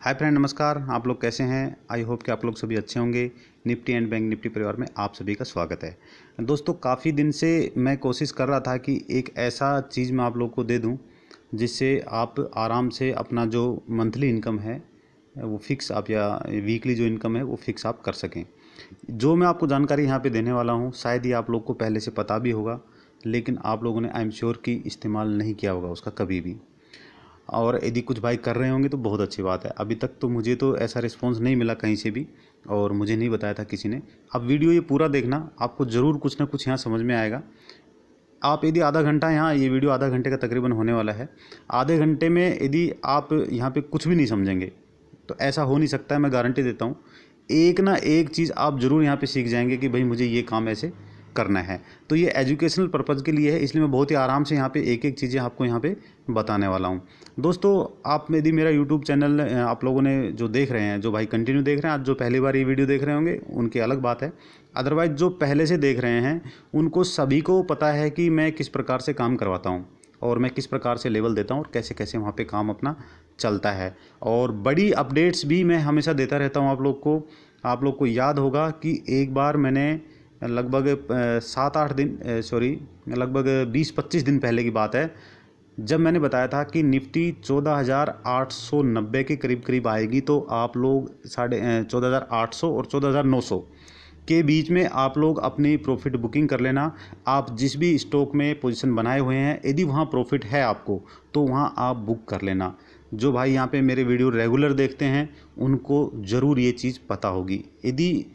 Hi friend, नमस्कार। आप लोग कैसे हैं? आई होप कि आप लोग सभी अच्छे होंगे। निफ्टी एंड बैंक निफ्टी परिवार में आप सभी का स्वागत है। दोस्तों, काफ़ी दिन से मैं कोशिश कर रहा था कि एक ऐसा चीज़ मैं आप लोग को दे दूं जिससे आप आराम से अपना जो मंथली इनकम है वो फिक्स आप या वीकली जो इनकम है वो फिक्स आप कर सकें। जो मैं आपको जानकारी यहाँ पे देने वाला हूँ शायद ये आप लोग को पहले से पता भी होगा, लेकिन आप लोगों ने आई एम श्योर कि इस्तेमाल नहीं किया होगा उसका कभी भी। और यदि कुछ भाई कर रहे होंगे तो बहुत अच्छी बात है। अभी तक तो मुझे तो ऐसा रिस्पांस नहीं मिला कहीं से भी, और मुझे नहीं बताया था किसी ने। अब वीडियो ये पूरा देखना, आपको ज़रूर कुछ ना कुछ यहाँ समझ में आएगा। आप यदि आधा घंटा यहाँ, ये वीडियो आधा घंटे का तकरीबन होने वाला है, आधे घंटे में यदि आप यहाँ पे कुछ भी नहीं समझेंगे तो ऐसा हो नहीं सकता है। मैं गारंटी देता हूँ, एक ना एक चीज़ आप ज़रूर यहाँ पे सीख जाएंगे कि भाई मुझे ये काम ऐसे करना है। तो ये एजुकेशनल पर्पज़ के लिए है, इसलिए मैं बहुत ही आराम से यहाँ पे एक एक चीज़ें आपको यहाँ पे बताने वाला हूँ। दोस्तों, आप यदि मेरा यूट्यूब चैनल आप लोगों ने जो देख रहे हैं, जो भाई कंटिन्यू देख रहे हैं, आज जो पहली बार ये वीडियो देख रहे होंगे उनकी अलग बात है। अदरवाइज़ जो पहले से देख रहे हैं उनको सभी को पता है कि मैं किस प्रकार से काम करवाता हूँ और मैं किस प्रकार से लेवल देता हूँ और कैसे कैसे वहाँ पे काम अपना चलता है। और बड़ी अपडेट्स भी मैं हमेशा देता रहता हूँ आप लोग को। आप लोग को याद होगा कि एक बार मैंने लगभग 7-8 दिन लगभग 20-25 दिन पहले की बात है, जब मैंने बताया था कि निफ्टी 14,890 के करीब करीब आएगी, तो आप लोग 14,800 और 14,900 के बीच में आप लोग अपनी प्रॉफिट बुकिंग कर लेना। आप जिस भी स्टॉक में पोजीशन बनाए हुए हैं, यदि वहाँ प्रॉफिट है आपको तो वहाँ आप बुक कर लेना। जो भाई यहाँ पे मेरे वीडियो रेगुलर देखते हैं उनको ज़रूर ये चीज़ पता होगी। यदि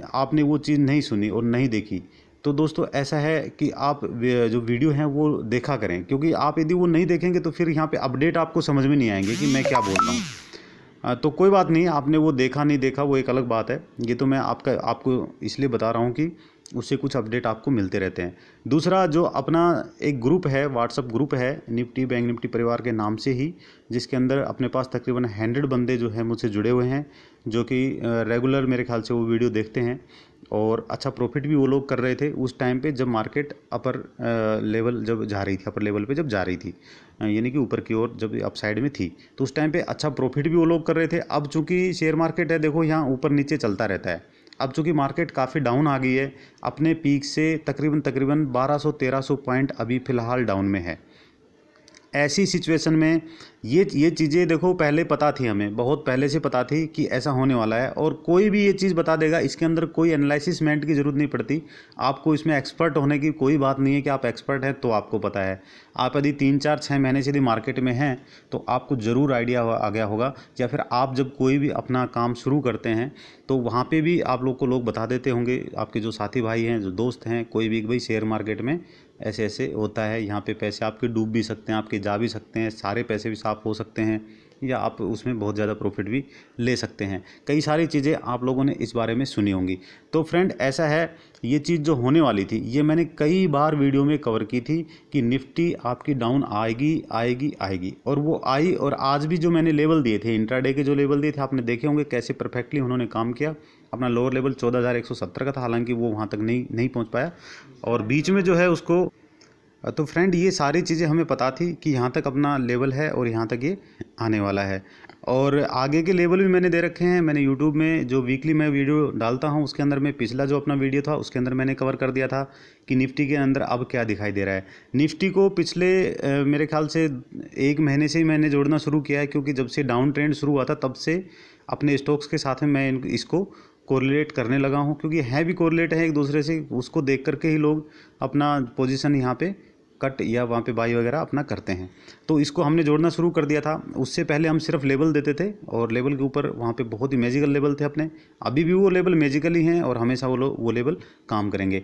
आपने वो चीज़ नहीं सुनी और नहीं देखी तो दोस्तों ऐसा है कि आप जो वीडियो हैं वो देखा करें, क्योंकि आप यदि वो नहीं देखेंगे तो फिर यहाँ पे अपडेट आपको समझ में नहीं आएंगे कि मैं क्या बोल रहा हूँ। तो कोई बात नहीं, आपने वो देखा नहीं देखा वो एक अलग बात है। ये तो मैं आपको इसलिए बता रहा हूँ कि उससे कुछ अपडेट आपको मिलते रहते हैं। दूसरा, जो अपना एक ग्रुप है, व्हाट्सअप ग्रुप है निफ्टी बैंक निफ्टी परिवार के नाम से ही, जिसके अंदर अपने पास तकरीबन 100 बंदे जो हैं मुझसे जुड़े हुए हैं, जो कि रेगुलर मेरे ख्याल से वो वीडियो देखते हैं और अच्छा प्रॉफिट भी वो लोग कर रहे थे उस टाइम पे जब मार्केट अपर लेवल जब जा रही थी, अपर लेवल पे जब जा रही थी, यानी कि ऊपर की ओर जब अप साइड में थी, तो उस टाइम पे अच्छा प्रॉफिट भी वो लोग कर रहे थे। अब चूंकि शेयर मार्केट है, देखो यहाँ ऊपर नीचे चलता रहता है। अब चूंकि मार्केट काफ़ी डाउन आ गई है, अपने पीक से तकरीबन 1200-1300 पॉइंट अभी फ़िलहाल डाउन में है। ऐसी सिचुएशन में ये चीज़ें देखो पहले पता थी, हमें बहुत पहले से पता थी कि ऐसा होने वाला है, और कोई भी ये चीज़ बता देगा। इसके अंदर कोई एनालिसिसमेंट की ज़रूरत नहीं पड़ती, आपको इसमें एक्सपर्ट होने की कोई बात नहीं है कि आप एक्सपर्ट हैं तो आपको पता है। आप यदि 3-4-6 महीने से यदि मार्केट में हैं तो आपको ज़रूर आइडिया आ गया होगा, या फिर आप जब कोई भी अपना काम शुरू करते हैं तो वहाँ पर भी आप लोग को लोग बता देते होंगे, आपके जो साथी भाई हैं, जो दोस्त हैं, कोई भी, भाई शेयर मार्केट में ऐसे ऐसे होता है, यहाँ पे पैसे आपके डूब भी सकते हैं, आपके जा भी सकते हैं, सारे पैसे भी साफ हो सकते हैं, या आप उसमें बहुत ज़्यादा प्रॉफिट भी ले सकते हैं। कई सारी चीज़ें आप लोगों ने इस बारे में सुनी होंगी। तो फ्रेंड ऐसा है, ये चीज़ जो होने वाली थी ये मैंने कई बार वीडियो में कवर की थी कि निफ्टी आपकी डाउन आएगी आएगी आएगी, और वो आई। और आज भी जो मैंने लेवल दिए थे, इंट्राडे के जो लेवल दिए थे, आपने देखे होंगे कैसे परफेक्टली उन्होंने काम किया। अपना लोअर लेवल 14,170 का था, हालांकि वो वहाँ तक नहीं पहुँच पाया, और बीच में जो है उसको। तो फ्रेंड ये सारी चीज़ें हमें पता थी कि यहाँ तक अपना लेवल है और यहाँ तक ये आने वाला है, और आगे के लेवल भी मैंने दे रखे हैं। मैंने यूट्यूब में जो वीकली मैं वीडियो डालता हूँ उसके अंदर में पिछला जो अपना वीडियो था उसके अंदर मैंने कवर कर दिया था कि निफ्टी के अंदर अब क्या दिखाई दे रहा है। निफ्टी को पिछले मेरे ख्याल से 1 महीने से ही मैंने जोड़ना शुरू किया है, क्योंकि जब से डाउन ट्रेंड शुरू हुआ था तब से अपने स्टॉक्स के साथ में मैं इसको कोरिलेट करने लगा हूँ, क्योंकि है भी कोरिलेट है एक दूसरे से। उसको देख करके ही लोग अपना पोजीशन यहाँ पे कट या वहाँ पे बाई वगैरह अपना करते हैं। तो इसको हमने जोड़ना शुरू कर दिया था। उससे पहले हम सिर्फ लेवल देते थे, और लेवल के ऊपर वहाँ पे बहुत ही मैजिकल लेवल थे अपने। अभी भी वो लेवल मैजिकल ही हैं और हमेशा वो लेवल काम करेंगे।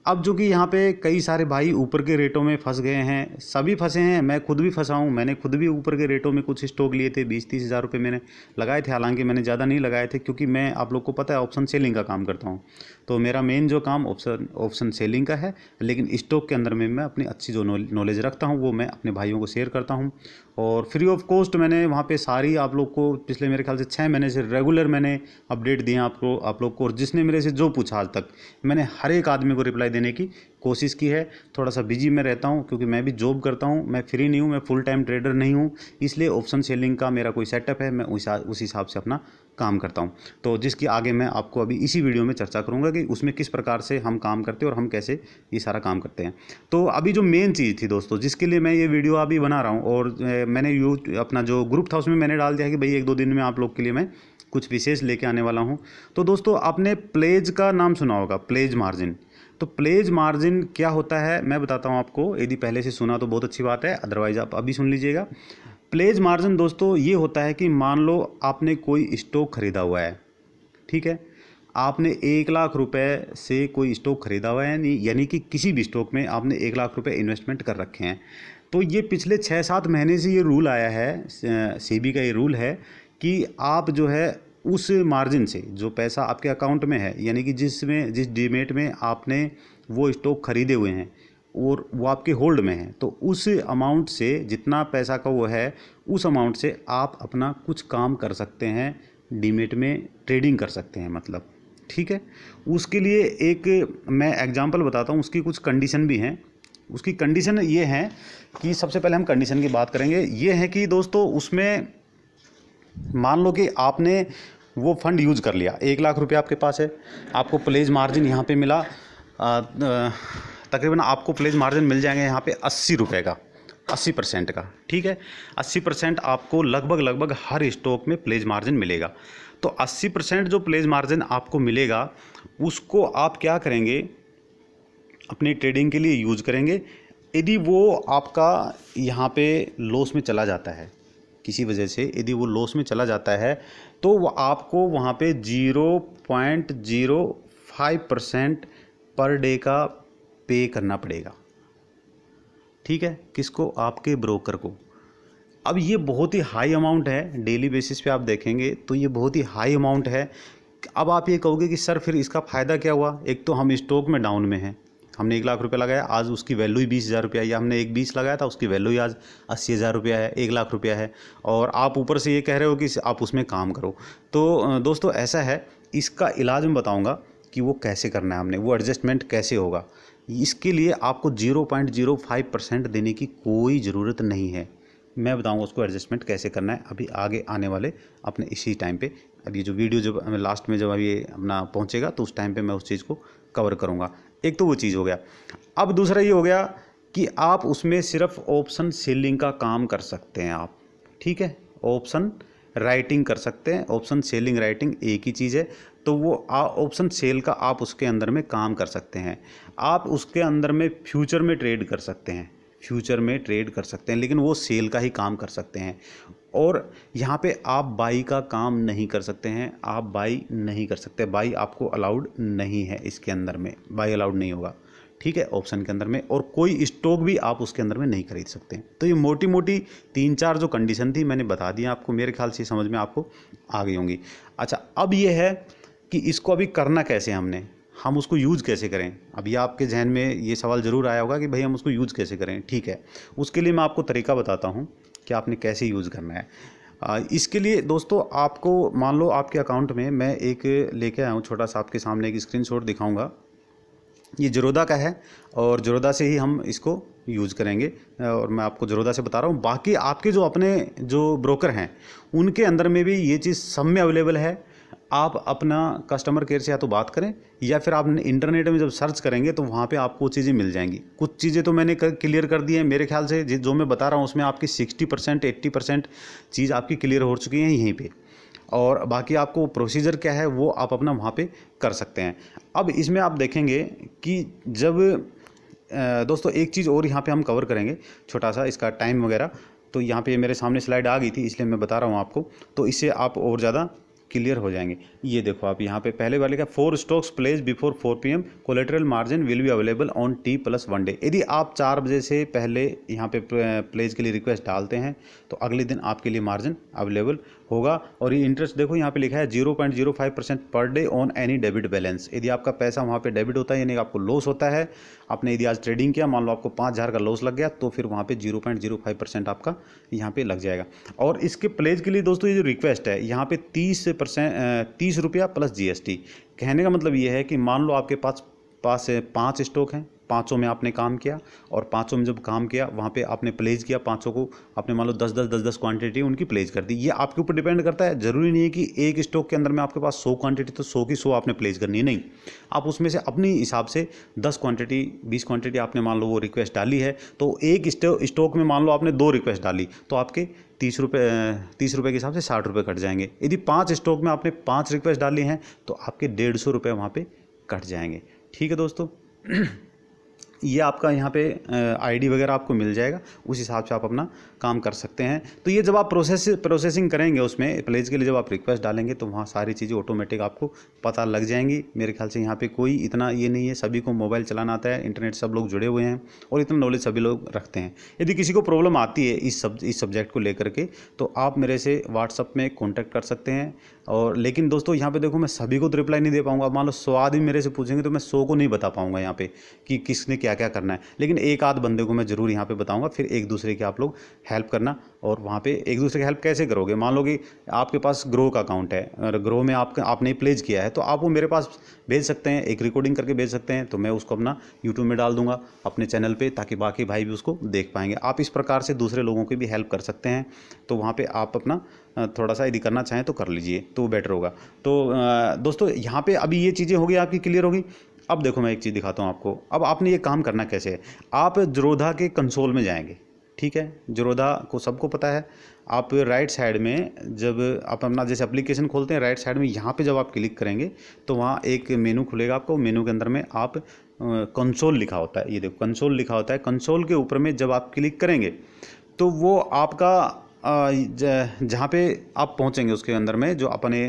अब जो कि यहाँ पे कई सारे भाई ऊपर के रेटों में फंस गए हैं, सभी फंसे हैं, मैं खुद भी फंसा हूँ। मैंने खुद भी ऊपर के रेटों में कुछ स्टॉक लिए थे, 20-30 हज़ार रुपये मैंने लगाए थे। हालांकि मैंने ज़्यादा नहीं लगाए थे, क्योंकि मैं, आप लोग को पता है, ऑप्शन सेलिंग का काम करता हूँ। तो मेरा मेन जो काम ऑप्शन सेलिंग का है, लेकिन स्टॉक के अंदर में मैं अपनी अच्छी जो नॉलेज रखता हूँ वो मैं अपने भाइयों को शेयर करता हूँ, और फ्री ऑफ कॉस्ट मैंने वहाँ पे सारी आप लोग को पिछले मेरे ख्याल से 6 महीने से रेगुलर मैंने अपडेट दिए आप लोग को। और जिसने मेरे से जो पूछा आज तक, मैंने हर एक आदमी को रिप्लाई रिप्लाई देने की कोशिश की है। थोड़ा सा बिजी मैं रहता हूँ क्योंकि मैं भी जॉब करता हूँ, मैं फ्री नहीं हूँ, मैं फुल टाइम ट्रेडर नहीं हूँ, इसलिए ऑप्शन सेलिंग का मेरा कोई सेटअप है, मैं उस हिसाब से अपना काम करता हूँ। तो जिसकी आगे मैं आपको अभी इसी वीडियो में चर्चा करूँगा कि उसमें किस प्रकार से हम काम करते हैं और हम कैसे ये सारा काम करते हैं। तो अभी जो मेन चीज़ थी दोस्तों, जिसके लिए मैं ये वीडियो अभी बना रहा हूँ, और मैंने अपना जो ग्रुप था उसमें मैंने डाल दिया कि भाई 1-2 दिन में आप लोग के लिए मैं कुछ विशेष लेके आने वाला हूँ। तो दोस्तों आपने प्लेज का नाम सुना होगा, प्लेज मार्जिन। तो प्लेज मार्जिन क्या होता है मैं बताता हूँ आपको, यदि पहले से सुना तो बहुत अच्छी बात है, अदरवाइज आप अभी सुन लीजिएगा। प्लेज मार्जिन दोस्तों ये होता है कि मान लो आपने कोई स्टॉक खरीदा हुआ है, ठीक है, आपने 1 लाख रुपए से कोई स्टॉक खरीदा हुआ है, यानी कि किसी भी स्टॉक में आपने 1 लाख रुपए इन्वेस्टमेंट कर रखे हैं। तो ये पिछले 6-7 महीने से ये रूल आया है, सेबी का ये रूल है कि आप जो है उस मार्जिन से जो पैसा आपके अकाउंट में है, यानी कि जिस डीमेट में आपने वो स्टॉक खरीदे हुए हैं और वो आपके होल्ड में है, तो उस अमाउंट से जितना पैसा का वो है, उस अमाउंट से आप अपना कुछ काम कर सकते हैं, डीमेट में ट्रेडिंग कर सकते हैं मतलब, ठीक है। उसके लिए एक मैं एग्जांपल बताता हूँ, उसकी कुछ कंडीशन भी हैं। उसकी कंडीशन ये है कि सबसे पहले हम कंडीशन की बात करेंगे। ये है कि दोस्तों उसमें मान लो कि आपने वो फंड यूज कर लिया, 1 लाख रुपये आपके पास है, आपको प्लेज मार्जिन यहाँ पे मिला, तकरीबन आपको प्लेज मार्जिन मिल जाएंगे यहाँ पे 80 रुपये का, 80% का, ठीक है। 80% आपको लगभग हर स्टॉक में प्लेज मार्जिन मिलेगा। तो 80% जो प्लेज मार्जिन आपको मिलेगा उसको आप क्या करेंगे, अपनी ट्रेडिंग के लिए यूज करेंगे। यदि वो आपका यहाँ पे लॉस में चला जाता है किसी वजह से, यदि वो लॉस में चला जाता है तो वो आपको वहाँ पे 0.05% पर डे का पे करना पड़ेगा, ठीक है। किसको? आपके ब्रोकर को। अब ये बहुत ही हाई अमाउंट है, डेली बेसिस पे आप देखेंगे तो ये बहुत ही हाई अमाउंट है। अब आप ये कहोगे कि सर फिर इसका फ़ायदा क्या हुआ? एक तो हम स्टॉक में डाउन में हैं, हमने 1 लाख रुपये लगाया, आज उसकी वैल्यू ही 20,000 रुपया, या हमने 20 लगाया था उसकी वैल्यू ही आज 80,000 रुपया है, 1 लाख रुपया है, और आप ऊपर से ये कह रहे हो कि आप उसमें काम करो। तो दोस्तों ऐसा है, इसका इलाज मैं बताऊँगा कि वो कैसे करना है हमने, वो एडजस्टमेंट कैसे होगा। इसके लिए आपको 0.05% देने की कोई ज़रूरत नहीं है, मैं बताऊंगा उसको एडजस्टमेंट कैसे करना है अभी आगे आने वाले अपने इसी टाइम पे। अब ये जो वीडियो जब लास्ट में जब ये अपना पहुंचेगा तो उस टाइम पे मैं उस चीज़ को कवर करूंगा। एक तो वो चीज़ हो गया। अब दूसरा ये हो गया कि आप उसमें सिर्फ ऑप्शन सेलिंग का काम कर सकते हैं आप, ठीक है, ऑप्शन राइटिंग कर सकते हैं। ऑप्शन सेलिंग राइटिंग एक ही चीज़ है। तो वो ऑप्शन सेल का आप उसके अंदर में काम कर सकते हैं। आप उसके अंदर में फ्यूचर में ट्रेड कर सकते हैं, फ्यूचर में ट्रेड कर सकते हैं, लेकिन वो सेल का ही काम कर सकते हैं। और यहाँ पे आप बाई का काम नहीं कर सकते हैं, आप बाई नहीं कर सकते, बाई आपको अलाउड नहीं है, इसके अंदर में बाई अलाउड नहीं होगा, ठीक है, ऑप्शन के अंदर में। और कोई स्टॉक भी आप उसके अंदर में नहीं खरीद सकते हैं। तो ये मोटी मोटी 3-4 जो कंडीशन थी मैंने बता दी आपको, मेरे ख्याल से समझ में आपको आ गई होंगी। अच्छा, अब ये है कि इसको अभी करना कैसे, हम उसको यूज़ कैसे करें। अभी आपके जहन में ये सवाल ज़रूर आया होगा कि भाई हम उसको यूज़ कैसे करें, ठीक है। उसके लिए मैं आपको तरीका बताता हूँ कि आपने कैसे यूज़ करना है। इसके लिए दोस्तों आपको मान लो आपके अकाउंट में मैं एक लेके आया हूँ, छोटा सा आपके सामने एक स्क्रीनशॉट दिखाऊंगा। ये ज़रोदा का है और ज़रोदा से ही हम इसको यूज़ करेंगे, और मैं आपको ज़रोदा से बता रहा हूँ। बाकी आपके जो अपने जो ब्रोकर हैं उनके अंदर में भी ये चीज़ सब में अवेलेबल है। आप अपना कस्टमर केयर से या तो बात करें, या फिर आप इंटरनेट में जब सर्च करेंगे तो वहाँ पे आपको चीज़ें मिल जाएंगी। कुछ चीज़ें तो मैंने क्लियर कर दी हैं, मेरे ख्याल से जो मैं बता रहा हूँ उसमें आपकी 60% 80% चीज़ आपकी क्लियर हो चुकी है यहीं पे। और बाकी आपको प्रोसीजर क्या है वो आप अपना वहाँ पे कर सकते हैं। अब इसमें आप देखेंगे कि जब दोस्तों एक चीज़ और यहाँ पे हम कवर करेंगे, छोटा सा इसका टाइम वगैरह, तो यहाँ पे मेरे सामने स्लाइड आ गई थी इसलिए मैं बता रहा हूँ आपको, तो इससे आप और ज़्यादा क्लियर हो जाएंगे। ये देखो आप यहाँ पे पहले वाले का 4 stocks place before 4 PM, collateral margin will be available on T+1 day. यदि आप 4 बजे से पहले यहाँ पे प्लेस के लिए रिक्वेस्ट डालते हैं तो अगले दिन आपके लिए मार्जिन अवेलेबल होगा। और ये इंटरेस्ट देखो यहाँ पे लिखा है 0.05% per day on any debit balance. यदि आपका पैसा वहाँ पे डेबिट होता है यानी आपको लॉस होता है, आपने यदि आज ट्रेडिंग किया, मान लो आपको 5,000 का लॉस लग गया, तो फिर वहाँ पे 0.05% आपका यहाँ पे लग जाएगा। और इसके प्लेज के लिए दोस्तों ये जो रिक्वेस्ट है यहाँ पे 30 रुपया प्लस GST। कहने का मतलब ये है कि मान लो आपके पास पास 5 स्टॉक हैं, पाँचों में आपने काम किया और पाँचों में जब काम किया वहाँ पे आपने प्लेज किया, पाँचों को आपने मान लो 10-10 क्वांटिटी उनकी प्लेज कर दी। ये आपके ऊपर डिपेंड करता है, ज़रूरी नहीं है कि एक स्टॉक के अंदर में आपके पास 100 क्वांटिटी तो 100 की 100 आपने प्लेज करनी है, नहीं। आप उसमें से अपनी हिसाब से 10 क्वांटिटी 20 क्वांटिटी आपने मान लो वो रिक्वेस्ट डाली है, तो एक स्टॉक में मान लो आपने 2 रिक्वेस्ट डाली तो आपके 30 रुपये के हिसाब से 60 रुपये कट जाएंगे। यदि 5 स्टॉक में आपने 5 रिक्वेस्ट डाली हैं तो आपके 150 रुपये वहाँ पे कट जाएंगे। ठीक है दोस्तों, ये आपका यहाँ पे आईडी वगैरह आपको मिल जाएगा, उस हिसाब से आप अपना काम कर सकते हैं। तो ये जब आप प्रोसेसिंग करेंगे उसमें प्लेज के लिए जब आप रिक्वेस्ट डालेंगे तो वहाँ सारी चीज़ें ऑटोमेटिक आपको पता लग जाएंगी। मेरे ख्याल से यहाँ पे कोई इतना ये नहीं है, सभी को मोबाइल चलाना आता है, इंटरनेट सब लोग जुड़े हुए हैं और इतना नॉलेज सभी लोग रखते हैं। यदि किसी को प्रॉब्लम आती है इस सब्जेक्ट को लेकर के तो आप मेरे से व्हाट्सअप में कॉन्टैक्ट कर सकते हैं। और लेकिन दोस्तों यहाँ पे देखो मैं सभी को तो रिप्लाई नहीं दे पाऊँगा। मान लो 100 आदमी मेरे से पूछेंगे तो मैं 100 को नहीं बता पाऊँगा यहाँ पे कि किसने क्या क्या करना है, लेकिन एक आध बंदे को मैं ज़रूर यहाँ पे बताऊँगा। फिर एक दूसरे की आप लोग हेल्प करना, और वहाँ पे एक दूसरे की हेल्प कैसे करोगे। मान लो कि आपके पास ग्रो का अकाउंट है और ग्रो में आपने प्लेज किया है तो आप वो मेरे पास भेज सकते हैं, एक रिकॉर्डिंग करके भेज सकते हैं, तो मैं उसको अपना यूट्यूब में डाल दूंगा अपने चैनल पे, ताकि बाकी भाई भी उसको देख पाएंगे। आप इस प्रकार से दूसरे लोगों की भी हेल्प कर सकते हैं। तो वहाँ पे आप अपना थोड़ा सा यदि करना चाहें तो कर लीजिए, तो बेटर होगा। तो दोस्तों यहाँ पे अभी ये चीज़ें होगी आपकी क्लियर होगी। अब देखो मैं एक चीज़ दिखाता हूँ आपको। अब आपने ये काम करना कैसे है, आप ज़ीरोधा के कंसोल में जाएंगे। ठीक है, ज़ीरोधा को सबको पता है। आप राइट साइड में जब आप अपना जैसे एप्लीकेशन खोलते हैं, राइट साइड में यहाँ पे जब आप क्लिक करेंगे तो वहाँ एक मेनू खुलेगा आपको। मेनू के अंदर में आप कंसोल लिखा होता है, ये देखो कंसोल लिखा होता है। कंसोल के ऊपर में जब आप क्लिक करेंगे तो वो आपका जहाँ पे आप पहुँचेंगे उसके अंदर में जो अपने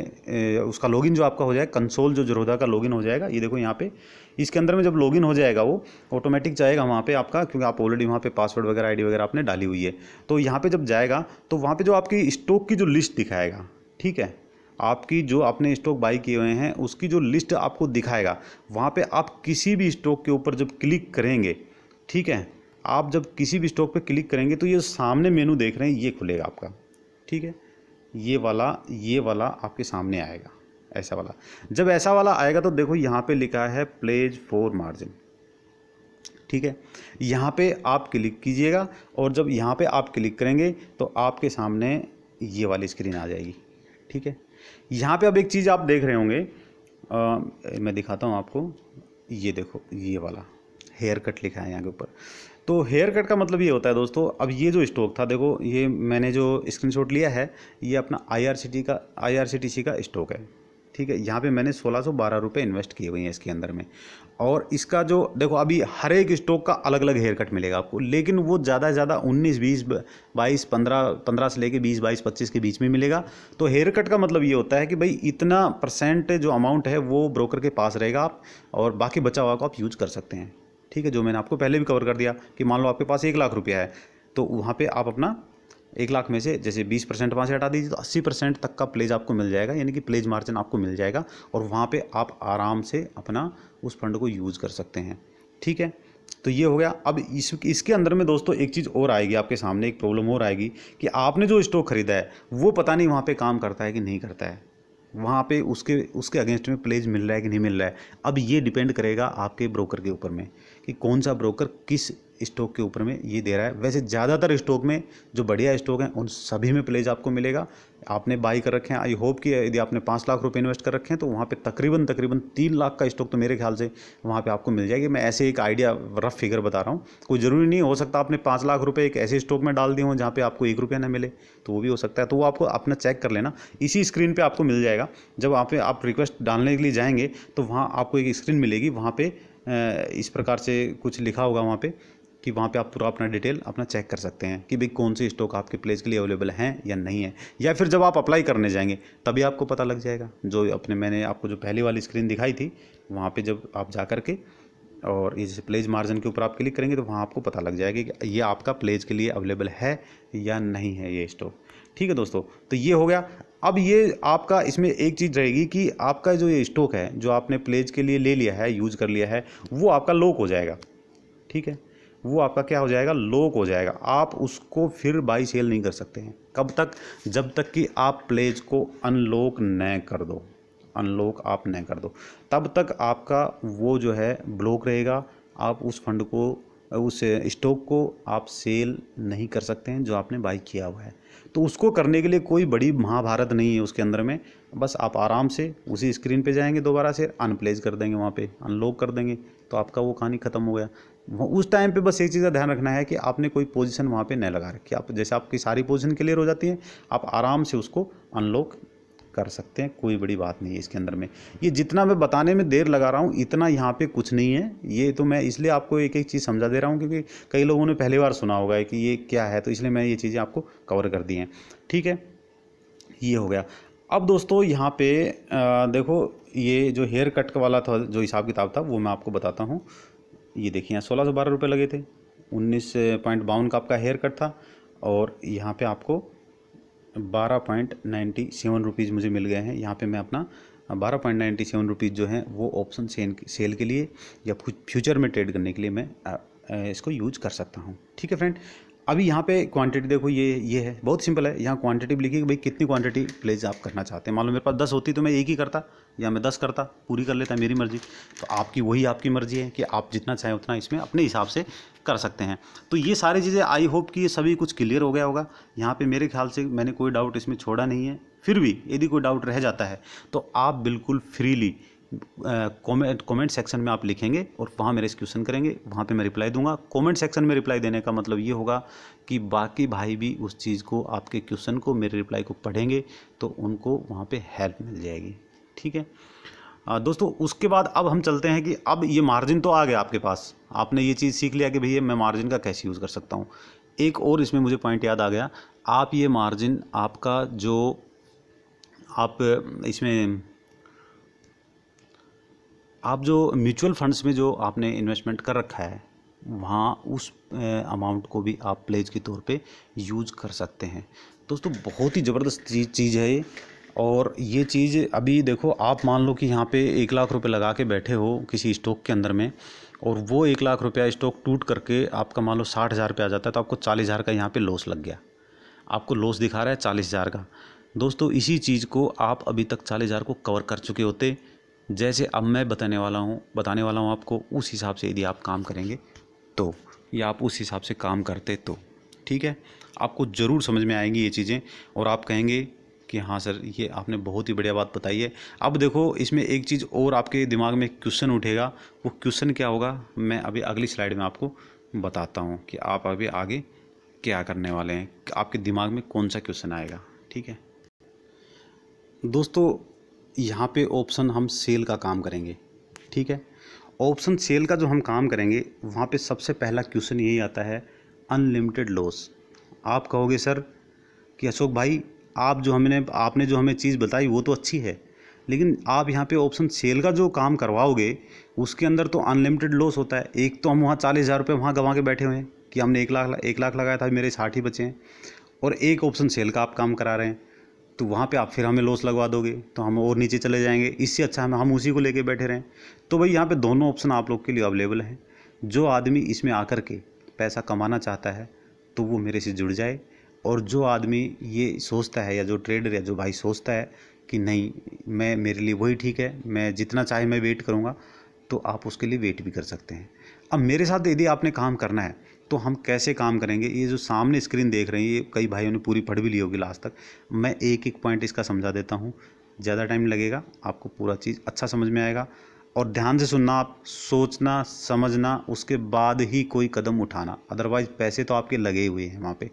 उसका लॉगिन जो आपका हो जाएगा, कंसोल जो ज़ीरोधा का लॉगिन हो जाएगा। ये देखो यहाँ पे इसके अंदर में जब लॉगिन हो जाएगा वो ऑटोमेटिक जाएगा वहाँ पे आपका, क्योंकि आप ऑलरेडी वहाँ पे पासवर्ड वगैरह आईडी वगैरह आपने डाली हुई है। तो यहाँ पे जब जाएगा तो वहाँ पे जो आपकी स्टॉक की जो लिस्ट दिखाएगा, ठीक है, आपकी जो आपने स्टॉक बाई किए हुए हैं उसकी जो लिस्ट आपको दिखाएगा। वहाँ पे आप किसी भी स्टॉक के ऊपर जब क्लिक करेंगे, ठीक है, आप जब किसी भी स्टॉक पे क्लिक करेंगे तो ये सामने मेनू देख रहे हैं ये खुलेगा आपका। ठीक है, ये वाला आपके सामने आएगा, ऐसा वाला। जब ऐसा वाला आएगा तो देखो यहाँ पे लिखा है प्लेज फॉर मार्जिन। ठीक है, यहाँ पे आप क्लिक कीजिएगा और जब यहाँ पे आप क्लिक करेंगे तो आपके सामने ये वाली स्क्रीन आ जाएगी। ठीक है, यहाँ पे अब एक चीज़ आप देख रहे होंगे, मैं दिखाता हूँ आपको। ये देखो ये वाला हेयर कट लिखा है यहाँ के ऊपर। तो हेयर कट का मतलब ये होता है दोस्तों, अब ये जो स्टॉक था देखो, ये मैंने जो स्क्रीनशॉट लिया है ये अपना IRCTC का स्टॉक है। ठीक है, यहाँ पे मैंने 1612 रुपये इन्वेस्ट किए हुए हैं इसके अंदर में। और इसका जो देखो अभी हर एक स्टॉक का अलग अलग हेयर कट मिलेगा आपको, लेकिन वो ज़्यादा से ज़्यादा 19, 20, 22, 15 से लेके 20, 22, 25 के बीच में मिलेगा। तो हेयर कट का मतलब ये होता है कि भाई इतना % जो अमाउंट है वो ब्रोकर के पास रहेगा, आप और बाकी बचा हुआ को आप यूज कर सकते हैं। ठीक है, जो मैंने आपको पहले भी कवर कर दिया कि मान लो आपके पास 1 लाख रुपया है तो वहाँ पे आप अपना 1 लाख में से जैसे 20% वहाँ से हटा दीजिए तो 80% तक का प्लेज आपको मिल जाएगा, यानी कि प्लेज मार्जिन आपको मिल जाएगा। और वहाँ पे आप आराम से अपना उस फंड को यूज़ कर सकते हैं। ठीक है, तो ये हो गया। अब इसके अंदर में दोस्तों एक चीज़ और आएगी आपके सामने, एक प्रॉब्लम और आएगी कि आपने जो स्टॉक खरीदा है वो पता नहीं वहाँ पर काम करता है कि नहीं करता है, वहाँ पे उसके अगेंस्ट में प्लेज मिल रहा है कि नहीं मिल रहा है। अब ये डिपेंड करेगा आपके ब्रोकर के ऊपर में कि कौन सा ब्रोकर किस स्टॉक के ऊपर में ये दे रहा है। वैसे ज़्यादातर स्टॉक में जो बढ़िया स्टॉक हैं उन सभी में प्लेज आपको मिलेगा। आपने बाई कर रखे हैं, आई होप कि यदि आपने 5 लाख रुपए इन्वेस्ट कर रखे हैं तो वहाँ पे तकरीबन 3 लाख का स्टॉक तो मेरे ख्याल से वहाँ पे आपको मिल जाएगी। मैं ऐसे एक आइडिया रफ फिगर बता रहा हूँ, कोई ज़रूरी नहीं, हो सकता आपने 5 लाख रुपये एक ऐसे स्टॉक में डाल दिए हों जहाँ पे आपको 1 रुपया ना मिले, तो वो भी हो सकता है। तो वो आपको अपना चेक कर लेना, इसी स्क्रीन पर आपको मिल जाएगा। जब आप रिक्वेस्ट डालने के लिए जाएंगे तो वहाँ आपको एक स्क्रीन मिलेगी, वहाँ पे इस प्रकार से कुछ लिखा होगा वहाँ पे कि वहाँ पे आप पूरा अपना डिटेल अपना चेक कर सकते हैं कि भाई कौन से स्टॉक आपके प्लेज के लिए अवेलेबल हैं या नहीं है। या फिर जब आप अप्लाई करने जाएंगे तभी आपको पता लग जाएगा। जो मैंने आपको जो पहली वाली स्क्रीन दिखाई थी वहाँ पे जब आप जा करके और ये जैसे प्लेज मार्जिन के ऊपर आप क्लिक करेंगे तो वहाँ आपको पता लग जाएगा कि ये आपका प्लेज के लिए अवेलेबल है या नहीं है ये स्टॉक। ठीक है दोस्तों, तो ये हो गया। अब ये आपका इसमें एक चीज़ रहेगी कि आपका जो ये स्टॉक है जो आपने प्लेज के लिए ले लिया है, यूज़ कर लिया है, वो आपका लॉक हो जाएगा। ठीक है, वो आपका क्या हो जाएगा, लॉक हो जाएगा। आप उसको फिर बाई सेल नहीं कर सकते हैं। कब तक, जब तक कि आप प्लेज को अनलॉक न कर दो। अनलॉक आप न कर दो, तब तक आपका वो जो है ब्लॉक रहेगा। आप उस फंड को, उस स्टॉक को आप सेल नहीं कर सकते हैं जो आपने बाई किया हुआ है। तो उसको करने के लिए कोई बड़ी महाभारत नहीं है उसके अंदर में, बस आप आराम से उसी स्क्रीन पे जाएंगे, दोबारा से अनप्लेस कर देंगे, वहाँ पे अनलॉक कर देंगे, तो आपका वो कहानी ख़त्म हो गया। उस टाइम पे बस एक चीज़ का ध्यान रखना है कि आपने कोई पोजीशन वहाँ पे न लगा रखी। आप जैसे आपकी सारी पोजीशन क्लियर हो जाती है, आप आराम से उसको अनलॉक कर सकते हैं, कोई बड़ी बात नहीं है इसके अंदर में। ये जितना मैं बताने में देर लगा रहा हूँ इतना यहाँ पे कुछ नहीं है। ये तो मैं इसलिए आपको एक एक चीज़ समझा दे रहा हूँ क्योंकि कई लोगों ने पहली बार सुना होगा कि ये क्या है, तो इसलिए मैं ये चीज़ें आपको कवर कर दी हैं। ठीक है, ये हो गया। अब दोस्तों यहाँ पे देखो, ये जो हेयर कट वाला था, जो हिसाब किताब था, वो मैं आपको बताता हूँ। ये देखिए यहाँ 1612 रुपये लगे थे, 19.52 का आपका हेयर कट था, और यहाँ पे आपको 12.97 रुपीज़ मुझे मिल गए हैं। यहाँ पे मैं अपना 12.97 रुपीज़ जो है वो ऑप्शन सेल के लिए या फ्यूचर में ट्रेड करने के लिए मैं इसको यूज कर सकता हूँ। ठीक है फ्रेंड, अभी यहाँ पे क्वांटिटी देखो, ये है, बहुत सिंपल है। यहाँ क्वांटिटी भी लिखी कि भाई कितनी क्वांटिटी प्लेस आप करना चाहते हैं। मान लो मेरे पास 10 होती तो मैं एक ही करता, या मैं 10 करता, पूरी कर लेता, मेरी मर्जी। तो आपकी मर्जी है कि आप जितना चाहें उतना इसमें अपने हिसाब से कर सकते हैं। तो ये सारी चीज़ें आई होप कि ये सभी कुछ क्लियर हो गया होगा। यहाँ पे मेरे ख्याल से मैंने कोई डाउट इसमें छोड़ा नहीं है। फिर भी यदि कोई डाउट रह जाता है तो आप बिल्कुल फ्रीली कमेंट सेक्शन में आप लिखेंगे और वहाँ मेरे क्वेश्चन करेंगे, वहाँ पे मैं रिप्लाई दूंगा। कमेंट सेक्शन में रिप्लाई देने का मतलब ये होगा कि बाकी भाई भी उस चीज़ को, आपके क्वेश्चन को, मेरे रिप्लाई को पढ़ेंगे तो उनको वहाँ पे हेल्प मिल जाएगी। ठीक है दोस्तों, उसके बाद अब हम चलते हैं कि अब ये मार्जिन तो आ गया आपके पास, आपने ये चीज़ सीख लिया कि भैया मैं मार्जिन का कैसे यूज़ कर सकता हूँ। एक और इसमें मुझे पॉइंट याद आ गया, आप ये मार्जिन आपका जो आप इसमें आप जो म्यूचुअल फंड्स में जो आपने इन्वेस्टमेंट कर रखा है, वहाँ उस अमाउंट को भी आप प्लेज के तौर पे यूज कर सकते हैं। दोस्तों बहुत ही ज़बरदस्त चीज़ है ये। और ये चीज़ अभी देखो, आप मान लो कि यहाँ पे 1 लाख रुपए लगा के बैठे हो किसी स्टॉक के अंदर में, और वो 1 लाख रुपया स्टॉक टूट करके आपका मान लो 60,000 पे आ जाता है, तो आपको 40,000 का यहाँ पे लॉस लग गया। आपको लॉस दिखा रहा है 40,000 का। दोस्तों इसी चीज़ को आप अभी तक 40,000 को कवर कर चुके होते, जैसे अब मैं बताने वाला हूँ आपको। उस हिसाब से यदि आप काम करेंगे तो, या आप उस हिसाब से काम करते तो, ठीक है, आपको ज़रूर समझ में आएंगी ये चीज़ें और आप कहेंगे कि हाँ सर ये आपने बहुत ही बढ़िया बात बताई है। अब देखो इसमें एक चीज़ और आपके दिमाग में क्वेश्चन उठेगा, वो क्वेश्चन क्या होगा मैं अभी अगली स्लाइड में आपको बताता हूँ कि आप अभी आगे क्या करने वाले हैं, आपके दिमाग में कौन सा क्वेश्चन आएगा। ठीक है दोस्तों, यहाँ पे ऑप्शन हम सेल का काम करेंगे। ठीक है, ऑप्शन सेल का जो हम काम करेंगे वहाँ पे सबसे पहला क्वेश्चन यही आता है, अनलिमिटेड लॉस। आप कहोगे सर कि अशोक भाई आपने जो हमें चीज़ बताई वो तो अच्छी है, लेकिन आप यहाँ पे ऑप्शन सेल का जो काम करवाओगे उसके अंदर तो अनलिमिटेड लॉस होता है। एक तो हम वहाँ 40,000 रुपये वहाँ गंवा के बैठे हुए हैं कि हमने 1 लाख लगाया था, मेरे 60 ही बचे हैं, और एक ऑप्शन सेल का आप काम करा रहे हैं, तो वहाँ पे आप फिर हमें लॉस लगवा दोगे तो हम और नीचे चले जाएंगे। इससे अच्छा हम उसी को लेके बैठे रहें। तो भाई यहाँ पे दोनों ऑप्शन आप लोग के लिए अवेलेबल हैं। जो आदमी इसमें आकर के पैसा कमाना चाहता है तो वो मेरे से जुड़ जाए, और जो आदमी ये सोचता है, या जो ट्रेडर या जो भाई सोचता है कि नहीं मेरे लिए वही ठीक है, मैं जितना चाहे मैं वेट करूँगा, तो आप उसके लिए वेट भी कर सकते हैं। अब मेरे साथ यदि आपने काम करना है तो हम कैसे काम करेंगे, ये जो सामने स्क्रीन देख रहे हैं ये कई भाइयों ने पूरी पढ़ भी ली होगी लास्ट तक। मैं एक एक पॉइंट इसका समझा देता हूँ, ज़्यादा टाइम लगेगा, आपको पूरा चीज़ अच्छा समझ में आएगा। और ध्यान से सुनना, आप सोचना समझना, उसके बाद ही कोई कदम उठाना, अदरवाइज़ पैसे तो आपके लगे हुए हैं वहाँ पे,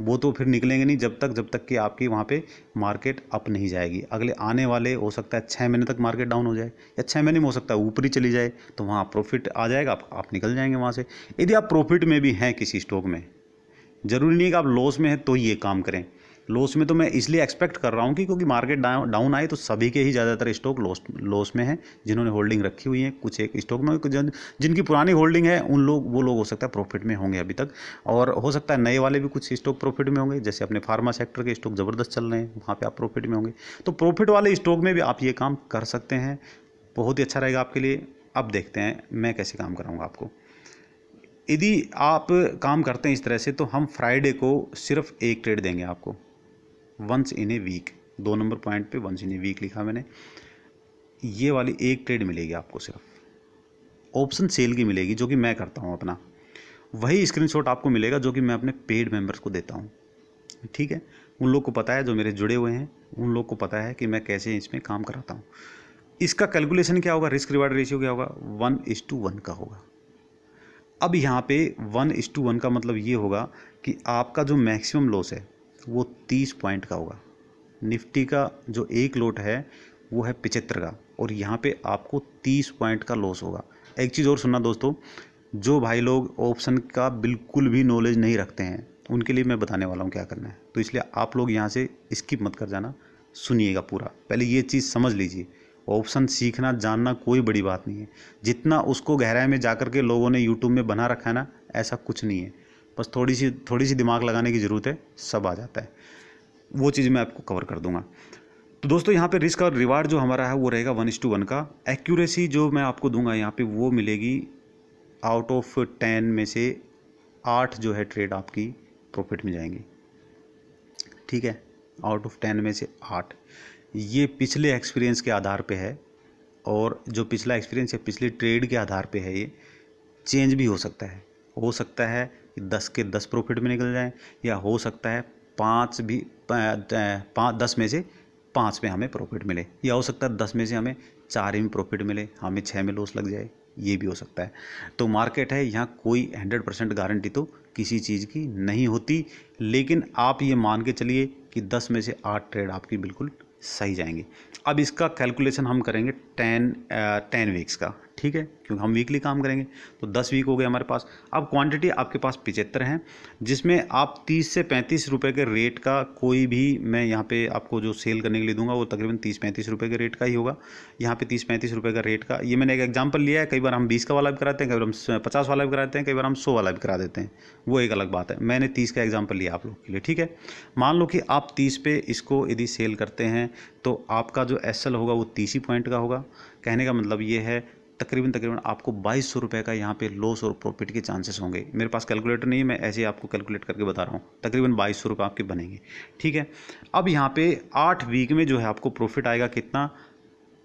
वो तो फिर निकलेंगे नहीं जब तक कि आपकी वहाँ पे मार्केट अप नहीं जाएगी। अगले आने वाले हो सकता है 6 महीने तक मार्केट डाउन हो जाए, या 6 महीने में हो सकता है ऊपर ही चली जाए, तो वहाँ प्रॉफिट आ जाएगा, आप निकल जाएंगे वहाँ से। यदि आप प्रॉफिट में भी हैं किसी स्टॉक में, ज़रूरी नहीं है कि आप लॉस में हैं तो ये काम करें। लॉस में तो मैं इसलिए एक्सपेक्ट कर रहा हूँ कि क्योंकि मार्केट डाउन आए तो सभी के ही ज़्यादातर स्टॉक लॉस में हैं, जिन्होंने होल्डिंग रखी हुई है। कुछ एक स्टॉक में जिनकी पुरानी होल्डिंग है वो लोग हो सकता है प्रॉफिट में होंगे अभी तक, और हो सकता है नए वाले भी कुछ स्टॉक प्रॉफिट में होंगे। जैसे अपने फार्मा सेक्टर के स्टॉक ज़बरदस्त चल रहे हैं, वहाँ पर आप प्रॉफिट में होंगे। तो प्रॉफिट वाले स्टॉक में भी आप ये काम कर सकते हैं, बहुत ही अच्छा रहेगा आपके लिए। अब देखते हैं मैं कैसे काम कराऊँगा आपको। यदि आप काम करते हैं इस तरह से, तो हम फ्राइडे को सिर्फ एक ट्रेड देंगे आपको, once in a week. 2 number point पे वंस इन ए वीक लिखा मैंने। ये वाली एक ट्रेड मिलेगी आपको, सिर्फ ऑप्शन सेल की मिलेगी, जो कि मैं करता हूँ अपना। वही स्क्रीनशॉट आपको मिलेगा जो कि मैं अपने पेड मेंबर्स को देता हूँ, ठीक है। उन लोग को पता है, जो मेरे जुड़े हुए हैं उन लोग को पता है कि मैं कैसे इसमें काम कराता हूँ। इसका कैलकुलेशन क्या होगा, रिस्क रिवार्ड रेशियो क्या होगा, 1:1 का होगा। अब यहाँ पे 1:1 का मतलब ये होगा कि आपका जो मैक्सिमम लॉस है वो 30 पॉइंट का होगा। निफ्टी का जो एक लोट है वो है 75 का, और यहाँ पे आपको 30 पॉइंट का लॉस होगा। एक चीज़ और सुनना दोस्तों, जो भाई लोग ऑप्शन का बिल्कुल भी नॉलेज नहीं रखते हैं उनके लिए मैं बताने वाला हूँ क्या करना है, तो इसलिए आप लोग यहाँ से स्किप मत कर जाना, सुनिएगा पूरा। पहले ये चीज़ समझ लीजिए, ऑप्शन सीखना जानना कोई बड़ी बात नहीं है। जितना उसको गहराई में जाकर के लोगों ने यूट्यूब में बना रखा है ना, ऐसा कुछ नहीं है। बस थोड़ी सी दिमाग लगाने की ज़रूरत है, सब आ जाता है। वो चीज़ मैं आपको कवर कर दूंगा। तो दोस्तों यहाँ पे रिस्क और रिवार्ड जो हमारा है वो रहेगा 1:1 का। एक्यूरेसी जो मैं आपको दूंगा यहाँ पे वो मिलेगी आउट ऑफ 10 में से 8 जो है ट्रेड आपकी प्रॉफिट में जाएंगी, ठीक है। आउट ऑफ 10 में से 8, ये पिछले एक्सपीरियंस के आधार पे है, और जो पिछला एक्सपीरियंस है पिछले ट्रेड के आधार पे है, ये चेंज भी हो सकता है। हो सकता है कि 10 के 10 प्रॉफिट में निकल जाए, या हो सकता है 10 में से 5 में हमें प्रॉफिट मिले, या हो सकता है 10 में से हमें 4 में प्रॉफिट मिले, हमें 6 में लॉस लग जाए, ये भी हो सकता है। तो मार्केट है, यहाँ कोई 100% गारंटी तो किसी चीज़ की नहीं होती, लेकिन आप ये मान के चलिए कि 10 में से 8 ट्रेड आपकी बिल्कुल सही जाएंगे। अब इसका कैलकुलेशन हम करेंगे 10 वीक्स का, ठीक है, क्योंकि हम वीकली काम करेंगे। तो 10 वीक हो गए हमारे पास। अब क्वांटिटी आपके पास 75 हैं, जिसमें आप 30 से 35 रुपये के रेट का कोई भी, मैं यहाँ पे आपको जो सेल करने के लिए दूंगा वो तकरीबन 30-35 रुपये के रेट का ही होगा। यहाँ पे 30-35 रुपये का रेट का, ये मैंने एक एग्जाम्पल लिया है। कई बार हम 20 का वाला भी कराते हैं, कई बार हम 50 वाला भी कराते हैं, कई बार हम 100 वाला भी करा देते हैं, वो एक अलग बात है। मैंने 30 का एग्जाम्पल लिया आप लोग के लिए, ठीक है। मान लो कि आप 30 पे इसको यदि सेल करते हैं तो आपका जो एसएल होगा वो 30 ही पॉइंट का होगा। कहने का मतलब ये है तकरीबन आपको 2200 रुपये का यहाँ पे लॉस और प्रॉफिट के चांसेस होंगे। मेरे पास कैलकुलेटर नहीं है, मैं ऐसे ही आपको कैलकुलेट करके बता रहा हूँ। तकरीबन 2200 रुपये आपके बनेंगे, ठीक है। अब यहाँ पे 8 वीक में जो है आपको प्रॉफिट आएगा कितना,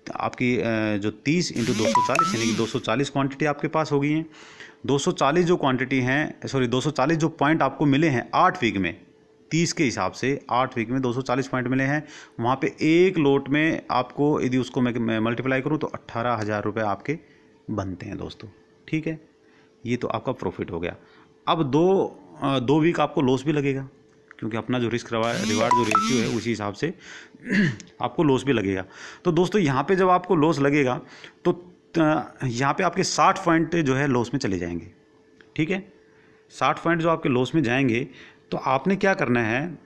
आपकी जो 30 × 240 यानी कि 240 क्वांटिटी आपके पास हो गई है। 240 जो क्वांटिटी हैं, सॉरी 240 जो पॉइंट आपको मिले हैं 8 वीक में, 30 के हिसाब से 8 वीक में 240 पॉइंट मिले हैं। वहाँ पे एक लोट में आपको यदि उसको मैं मल्टीप्लाई करूँ तो 18,000 रुपये आपके बनते हैं दोस्तों, ठीक है। ये तो आपका प्रॉफिट हो गया। अब दो वीक आपको लॉस भी लगेगा, क्योंकि अपना जो रिस्क रिवार्ड जो रेशियो है उसी हिसाब से आपको लॉस भी लगेगा। तो दोस्तों यहाँ पे जब आपको लॉस लगेगा तो यहाँ पे आपके 60 पॉइंट जो है लॉस में चले जाएंगे, ठीक है। 60 पॉइंट जो आपके लॉस में जाएंगे तो आपने क्या करना है,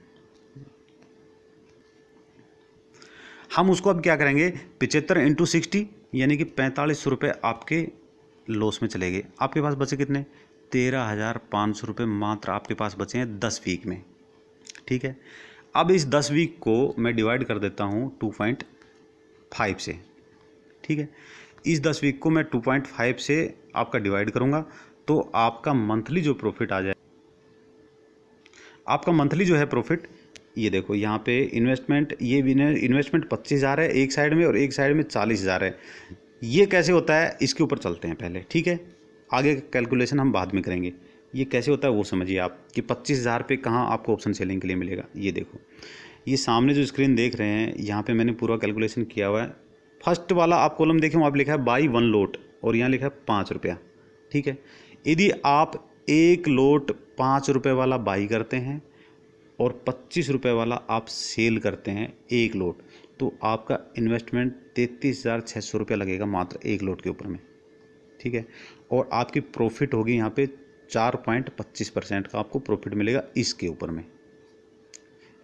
हम उसको अब क्या करेंगे, 75 × 60 यानी कि 4500 रुपये आपके लॉस में चले गए। आपके पास बचे कितने, 13,500 रुपये मात्र आपके पास बचे हैं 10 वीक में, ठीक है। अब इस 10 वीक को मैं डिवाइड कर देता हूँ 2.5 से, ठीक है। इस 10 वीक को मैं 2.5 से आपका डिवाइड करूँगा तो आपका मंथली जो प्रॉफिट आ जाए, आपका मंथली जो है प्रॉफिट, ये देखो यहाँ पे इन्वेस्टमेंट, ये इन्वेस्टमेंट 25,000 है एक साइड में और एक साइड में 40,000 है। ये कैसे होता है इसके ऊपर चलते हैं पहले, ठीक है। आगे कैलकुलेशन हम बाद में करेंगे। ये कैसे होता है वो समझिए आप कि 25,000 पे कहाँ आपको ऑप्शन सेलिंग के लिए मिलेगा। ये देखो, ये सामने जो स्क्रीन देख रहे हैं यहाँ पे मैंने पूरा कैलकुलेशन किया हुआ है। फर्स्ट वाला आप कॉलम देखें, वहाँ पर लिखा है बाई 1 लोट और यहाँ लिखा है 5 रुपया, ठीक है। यदि आप एक लोट 5 रुपये वाला बाई करते हैं और 25 रुपये वाला आप सेल करते हैं एक लोट, तो आपका इन्वेस्टमेंट 33,600 रुपया लगेगा मात्र एक लोट के ऊपर में, ठीक है। और आपकी प्रॉफिट होगी यहाँ पे 4.25% का आपको प्रॉफिट मिलेगा इसके ऊपर में।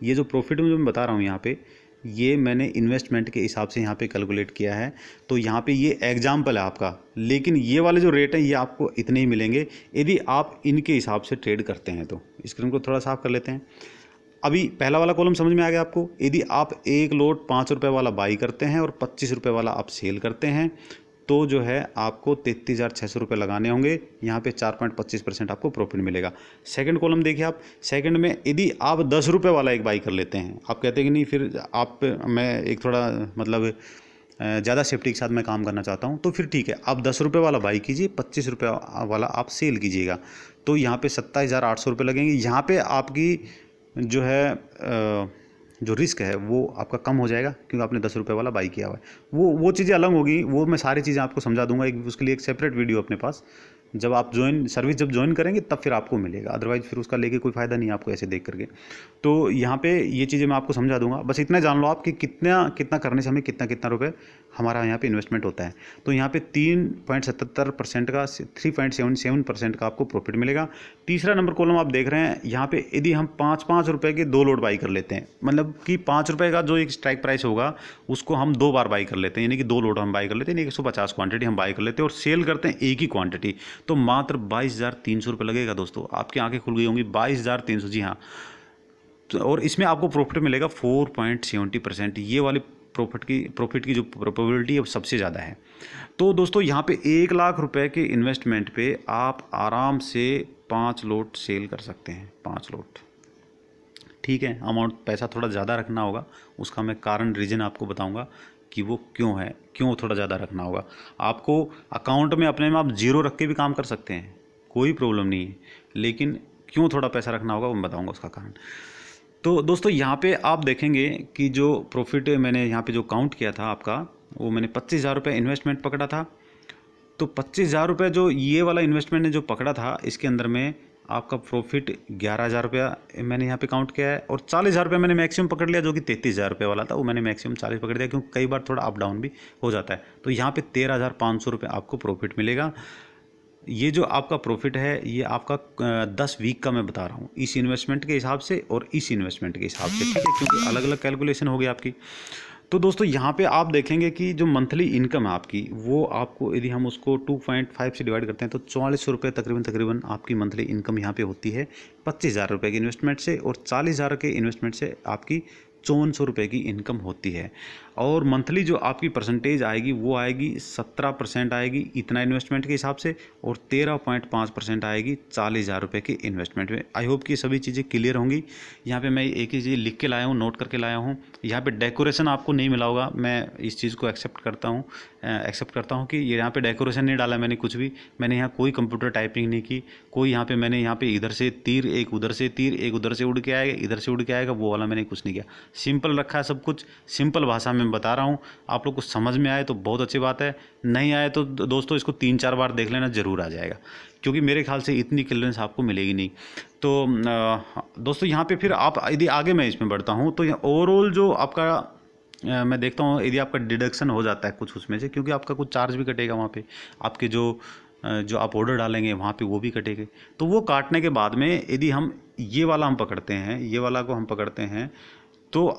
ये जो प्रॉफिट जो मैं बता रहा हूँ यहाँ पे, ये मैंने इन्वेस्टमेंट के हिसाब से यहाँ पे कैलकुलेट किया है। तो यहाँ पे ये एग्जाम्पल है आपका, लेकिन ये वाले जो रेट हैं ये आपको इतने ही मिलेंगे यदि आप इनके हिसाब से ट्रेड करते हैं। तो स्क्रीन को थोड़ा साफ कर लेते हैं। अभी पहला वाला कॉलम समझ में आ गया आपको। यदि आप एक लोट 5 रुपये वाला बाई करते हैं और 25 रुपये वाला आप सेल करते हैं तो जो है आपको 33,600 रुपये लगाने होंगे। यहाँ पे 4.25% आपको प्रॉफिट मिलेगा। सेकंड कॉलम देखिए आप, सेकंड में यदि आप 10 रुपये वाला एक बाई कर लेते हैं, आप कहते हैं कि नहीं फिर आप, मैं एक थोड़ा मतलब ज़्यादा सेफ्टी के साथ मैं काम करना चाहता हूँ, तो फिर ठीक है, आप 10 रुपये वाला बाई कीजिए, 25 रुपये वाला आप सेल कीजिएगा। तो यहाँ पे 27,800 रुपये लगेंगे। यहाँ पे आपकी जो है जो रिस्क है वो आपका कम हो जाएगा, क्योंकि आपने 10 रुपये वाला बाई किया हुआ है। वो चीज़ें अलग होगी, वो मैं सारी चीज़ें आपको समझा दूंगा, उसके लिए एक सेपरेट वीडियो अपने पास, जब आप सर्विस जब ज्वाइन करेंगे तब फिर आपको मिलेगा, अदरवाइज़ फिर उसका लेके कोई फ़ायदा नहीं है आपको ऐसे देख करके। तो यहाँ पे ये चीज़ें मैं आपको समझा दूंगा, बस इतना जान लो आप कि कितना करने से हमें कितना रुपए हमारा यहाँ पे इन्वेस्टमेंट होता है। तो यहाँ पे 3.77% का 3.77% का आपको प्रॉफिट मिलेगा। तीसरा नंबर कॉलम आप देख रहे हैं, यहाँ पे यदि हम 5-5 रुपये के 2 लोट बाई कर लेते हैं, मतलब कि 5 रुपये का जो एक स्ट्राइक प्राइस होगा उसको हम 2 बार बाई कर लेते हैं, यानी कि 2 लोट हम बाई कर लेते हैं, यानी 150 क्वांटिटी हम बाई कर लेते हैं और सेल करते हैं एक ही क्वांटिटी, तो मात्र 22,300 रुपये लगेगा। दोस्तों आपकी आंखें खुल गई होंगी, 22,300, जी हाँ। और इसमें आपको प्रॉफिट मिलेगा 4.70%। ये वाली प्रॉफिट की जो प्रोबेबिलिटी है वो सबसे ज़्यादा है। तो दोस्तों यहाँ पे 1 लाख रुपए के इन्वेस्टमेंट पे आप आराम से 5 लोट सेल कर सकते हैं, 5 लोट, ठीक है। अमाउंट पैसा थोड़ा ज़्यादा रखना होगा, उसका मैं कारण रीज़न आपको बताऊंगा कि वो क्यों है, क्यों थोड़ा ज़्यादा रखना होगा। आपको अकाउंट में अपने में आप 0 रख के भी काम कर सकते हैं, कोई प्रॉब्लम नहीं है, लेकिन क्यों थोड़ा पैसा रखना होगा वो मैं बताऊँगा उसका कारण। तो दोस्तों यहाँ पे आप देखेंगे कि जो प्रॉफिट मैंने यहाँ पे जो काउंट किया था आपका, वो मैंने 25,000 रुपये इन्वेस्टमेंट पकड़ा था। तो 25,000 रुपये जो ये वाला इन्वेस्टमेंट ने जो पकड़ा था, इसके अंदर में आपका प्रॉफिट 11,000 रुपया मैंने यहाँ पे काउंट किया है, और 40,000 रुपये मैंने मैक्सिमम पकड़ लिया, जो कि 33,000 रुपये वाला था वो मैंने मैक्सिमम 40 पकड़ लिया, क्योंकि कई बार थोड़ा अप डाउन भी हो जाता है। तो यहाँ पे 13,500 रुपये आपको प्रॉफिट मिलेगा। ये जो आपका प्रॉफिट है ये आपका 10 वीक का मैं बता रहा हूँ, इस इन्वेस्टमेंट के हिसाब से और इस इन्वेस्टमेंट के हिसाब से, ठीक है, क्योंकि अलग अलग कैलकुलेशन हो गई आपकी। तो दोस्तों यहाँ पे आप देखेंगे कि जो मंथली इनकम है आपकी, वो आपको यदि हम उसको 2.5 से डिवाइड करते हैं तो 4400 रुपये तकरीबन आपकी मंथली इनकम यहाँ पे होती है 25,000 रुपये के इन्वेस्टमेंट से, और 40,000 के इन्वेस्टमेंट से आपकी 5400 रुपये की इनकम होती है। और मंथली जो आपकी परसेंटेज आएगी वो आएगी 17% आएगी इतना इन्वेस्टमेंट के हिसाब से, और 13.5% आएगी 40,000 रुपये के इन्वेस्टमेंट में। आई होप कि सभी चीज़ें क्लियर होंगी। यहाँ पे मैं एक ही चीज़ लिख के लाया हूँ, नोट करके लाया हूँ। यहाँ पे डेकोरेशन आपको नहीं मिला होगा, मैं इस चीज़ को एक्सेप्ट करता हूँ कि ये यहाँ पे डेकोरेशन नहीं डाला मैंने कुछ भी, मैंने यहाँ कोई कंप्यूटर टाइपिंग नहीं की, कोई यहाँ पे मैंने यहाँ पे इधर से तीर, एक उधर से तीर, एक उधर से उड़ के आएगा, इधर से उड़ के आएगा, वो वाला मैंने कुछ नहीं किया। सिंपल रखा है सब कुछ, सिंपल भाषा में बता रहा हूँ। आप लोग को समझ में आए तो बहुत अच्छी बात है, नहीं आए तो दोस्तों इसको 3-4 बार देख लेना, ज़रूर आ जाएगा, क्योंकि मेरे ख्याल से इतनी क्लियरेंस आपको मिलेगी नहीं। तो दोस्तों यहाँ पे फिर आप यदि आगे मैं इसमें बढ़ता हूँ तो ओवरऑल जो आपका मैं देखता हूँ यदि आपका डिडक्शन हो जाता है कुछ उसमें से, क्योंकि आपका कुछ चार्ज भी कटेगा वहाँ पे, आपके जो आप ऑर्डर डालेंगे वहाँ पे वो भी कटेंगे। तो वो काटने के बाद में यदि हम ये वाला हम पकड़ते हैं, ये वाला को हम पकड़ते हैं, तो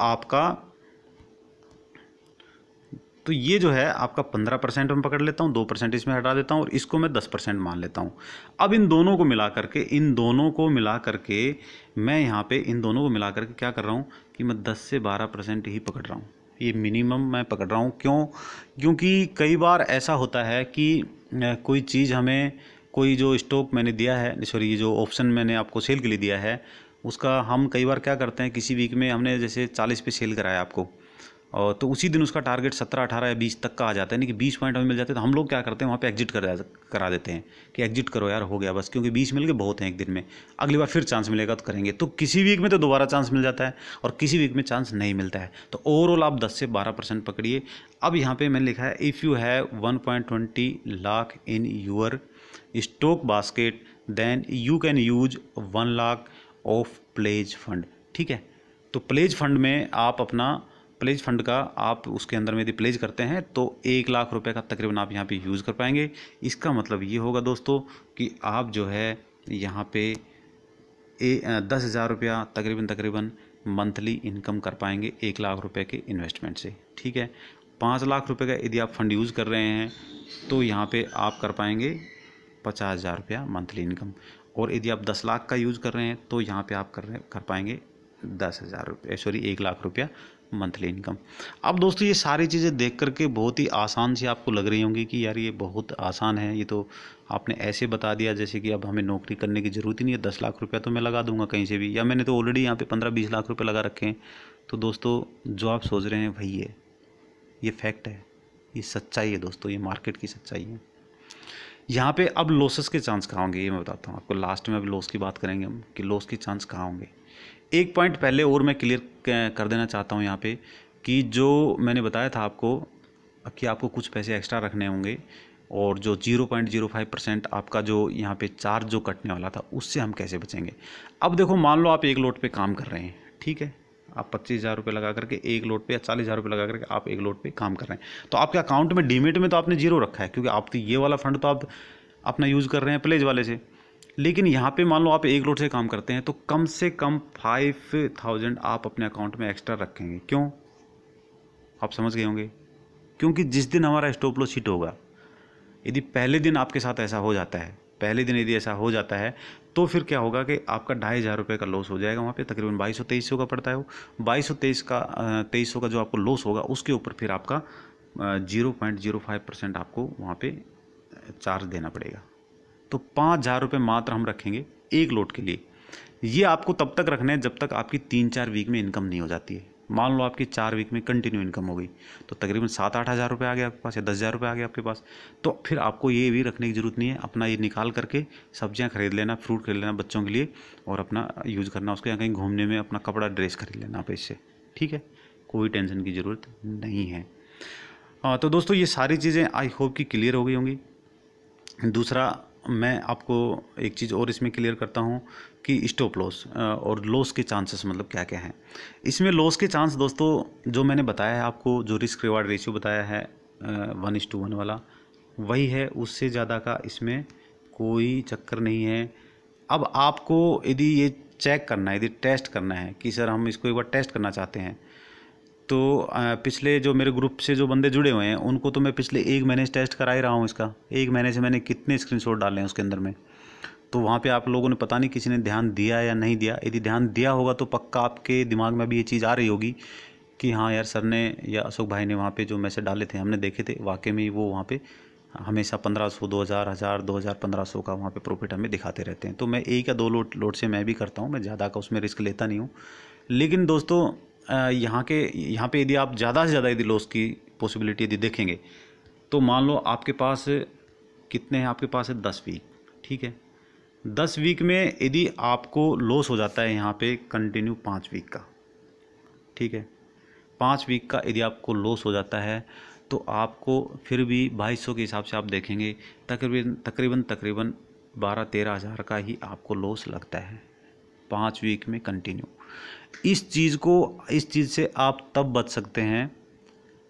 ये जो है आपका 15% मैं पकड़ लेता हूँ, 2% इसमें हटा देता हूँ, और इसको मैं 10% मान लेता हूँ। अब इन दोनों को मिला करके मैं यहाँ पे इन दोनों को मिला करके क्या कर रहा हूँ कि मैं 10 से 12% ही पकड़ रहा हूँ, ये मिनिमम मैं पकड़ रहा हूँ। क्यों? क्योंकि कई बार ऐसा होता है कि कोई चीज़ हमें, कोई जो स्टॉक मैंने दिया है, सॉरी ये जो ऑप्शन मैंने आपको सेल के लिए दिया है, उसका हम कई बार क्या करते हैं, किसी वीक में हमने जैसे 40 पे सेल कराया आपको, और तो उसी दिन उसका टारगेट 17, 18 या 20 तक का आ जाता है, यानी कि 20 पॉइंट हमें मिल जाते हैं, तो हम लोग क्या करते हैं वहाँ पे एग्जिट करा देते हैं कि एग्जिट करो यार, हो गया बस, क्योंकि 20 मिल गए बहुत हैं एक दिन में, अगली बार फिर चांस मिलेगा तो करेंगे। तो किसी वीक में तो दोबारा चांस मिल जाता है और किसी वीक में चांस नहीं मिलता है। तो ओवरऑल आप 10 से 12% पकड़िए। अब यहाँ पर मैंने लिखा है if you have 1.20 lakh in your stock basket then you can use 1 lakh of pledge fund, ठीक है। तो प्लेज फंड में आप अपना प्लेज फंड का आप उसके अंदर में यदि प्लेज करते हैं तो 1 लाख रुपए का तकरीबन आप यहाँ पे यूज़ कर पाएंगे। इसका मतलब ये होगा दोस्तों कि आप जो है यहाँ पे 10,000 रुपया तकरीबन मंथली इनकम कर पाएंगे 1 लाख रुपए के इन्वेस्टमेंट से, ठीक है। 5 लाख रुपए का यदि आप फंड यूज़ कर रहे हैं तो यहाँ पे आप कर पाएंगे 50,000 रुपया मंथली इनकम, और यदि आप 10 लाख का यूज़ कर रहे हैं तो यहाँ पे आप कर पाएंगे 10,000 रुपये, सॉरी 1 लाख रुपया मंथली इनकम। अब दोस्तों ये सारी चीज़ें देख करके बहुत ही आसान सी आपको लग रही होंगी कि यार ये बहुत आसान है, ये तो आपने ऐसे बता दिया जैसे कि अब हमें नौकरी करने की ज़रूरत ही नहीं है, 10 लाख रुपया तो मैं लगा दूंगा कहीं से भी, या मैंने तो ऑलरेडी यहाँ पे 15-20 लाख रुपये लगा रखे हैं। तो दोस्तों जो आप सोच रहे हैं वही है, ये फैक्ट है, ये सच्चाई है दोस्तों, ये मार्केट की सच्चाई है। यहाँ पे अब लॉसेस के चांस कहाँ होंगे ये मैं बताता हूँ आपको। लास्ट में अभी लॉस की बात करेंगे हम कि लॉस के चांस कहाँ होंगे। एक पॉइंट पहले और मैं क्लियर कर देना चाहता हूँ यहाँ पे कि जो मैंने बताया था आपको कि आपको कुछ पैसे एक्स्ट्रा रखने होंगे और जो 0.05% आपका जो यहाँ पे चार्ज जो कटने वाला था उससे हम कैसे बचेंगे। अब देखो मान लो आप एक लोट पे काम कर रहे हैं, ठीक है, आप 25,000 रुपये लगा करके एक लोट पे या 40,000 रुपये लगा करके आप एक लोट पे काम कर रहे हैं, तो आपके अकाउंट में डीमेट में तो आपने जीरो रखा है क्योंकि आप तो ये वाला फंड तो आप अपना यूज़ कर रहे हैं प्लेज वाले से। लेकिन यहाँ पे मान लो आप एक लोट से काम करते हैं तो कम से कम 5,000 आप अपने अकाउंट में एक्स्ट्रा रखेंगे। क्यों, आप समझ गए होंगे, क्योंकि जिस दिन हमारा स्टॉप लॉस हिट होगा, यदि पहले दिन आपके साथ ऐसा हो जाता है, पहले दिन यदि ऐसा हो जाता है तो फिर क्या होगा कि आपका 2,500 रुपये का लॉस हो जाएगा। वहाँ पे तकरीबन 2,200-2,300 का पड़ता है वो 2,200 का जो आपको लॉस होगा उसके ऊपर फिर आपका 0.05% आपको वहाँ पे चार्ज देना पड़ेगा। तो 5,000 रुपये मात्र हम रखेंगे एक लोट के लिए। ये आपको तब तक रखना है जब तक आपकी 3-4 वीक में इनकम नहीं हो जाती है। मान लो आपकी 4 वीक में कंटिन्यू इनकम हो गई तो तकरीबन 7-8 हज़ार रुपये आ गया आपके पास या 10,000 रुपये आ गया आपके पास। तो फिर आपको ये भी रखने की ज़रूरत नहीं है, अपना ये निकाल करके सब्जियां खरीद लेना, फ्रूट खरीद लेना बच्चों के लिए और अपना यूज़ करना, उसके यहाँ कहीं घूमने में अपना कपड़ा ड्रेस खरीद लेना आप इससे, ठीक है, कोई टेंशन की ज़रूरत नहीं है। तो दोस्तों ये सारी चीज़ें आई होप कि क्लियर हो गई होंगी। दूसरा मैं आपको एक चीज़ और इसमें क्लियर करता हूँ कि स्टॉप लॉस और लॉस के चांसेस मतलब क्या क्या हैं। इसमें लॉस के चांस दोस्तों जो मैंने बताया है आपको, जो रिस्क रिवार्ड रेशियो बताया है 1:1 वाला वही है, उससे ज़्यादा का इसमें कोई चक्कर नहीं है। अब आपको यदि ये चेक करना है, यदि टेस्ट करना है कि सर हम इसको एक बार टेस्ट करना चाहते हैं, तो पिछले जो मेरे ग्रुप से जो बंदे जुड़े हुए हैं उनको तो मैं पिछले 1 महीने से टेस्ट करा ही रहा हूँ इसका। 1 महीने से मैंने कितने स्क्रीनशॉट डाले हैं उसके अंदर में, तो वहाँ पे आप लोगों ने पता नहीं किसी ने ध्यान दिया या नहीं दिया। यदि ध्यान दिया होगा तो पक्का आपके दिमाग में भी ये चीज़ आ रही होगी कि हाँ यार सर ने या अशोक भाई ने वहाँ पे जो मैसेज डाले थे हमने देखे थे, वाकई में वो वहाँ पे हमेशा 1,500, 2,000, 1,000, 2,000, 1,500 का वहाँ पे प्रॉफिट हमें दिखाते रहते हैं। तो मैं 1 या 2 लोट से मैं भी करता हूँ, मैं ज़्यादा का उसमें रिस्क लेता नहीं हूँ। लेकिन दोस्तों यहाँ पे यदि आप ज़्यादा से ज़्यादा यदि लॉस की पॉसिबिलिटी यदि देखेंगे तो मान लो आपके पास कितने हैं, आपके पास है 10 वीक, ठीक है। 10 वीक में यदि आपको लॉस हो जाता है यहाँ पे कंटिन्यू 5 वीक का, ठीक है, 5 वीक का यदि आपको लॉस हो जाता है तो आपको फिर भी 2,200 के हिसाब से आप देखेंगे तकरीबन 12-13 हज़ार का ही आपको लॉस लगता है 5 वीक में कंटिन्यू। इस चीज़ से आप तब बच सकते हैं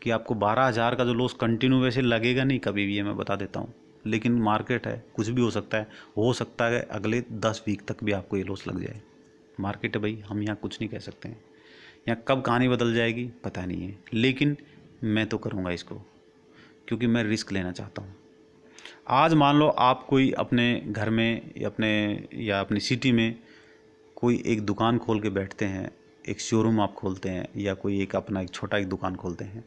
कि आपको 12,000 का जो लॉस कंटिन्यू वैसे लगेगा नहीं कभी भी, ये मैं बता देता हूँ, लेकिन मार्केट है, कुछ भी हो सकता है अगले 10 वीक तक भी आपको ये लॉस लग जाए। मार्केट है भाई, हम यहाँ कुछ नहीं कह सकते हैं, यहाँ कब कहानी बदल जाएगी पता नहीं है, लेकिन मैं तो करूँगा इसको क्योंकि मैं रिस्क लेना चाहता हूँ। आज मान लो आप कोई अपने घर में या अपनी सिटी में कोई एक दुकान खोल के बैठते हैं, एक शोरूम आप खोलते हैं या कोई एक छोटा दुकान खोलते हैं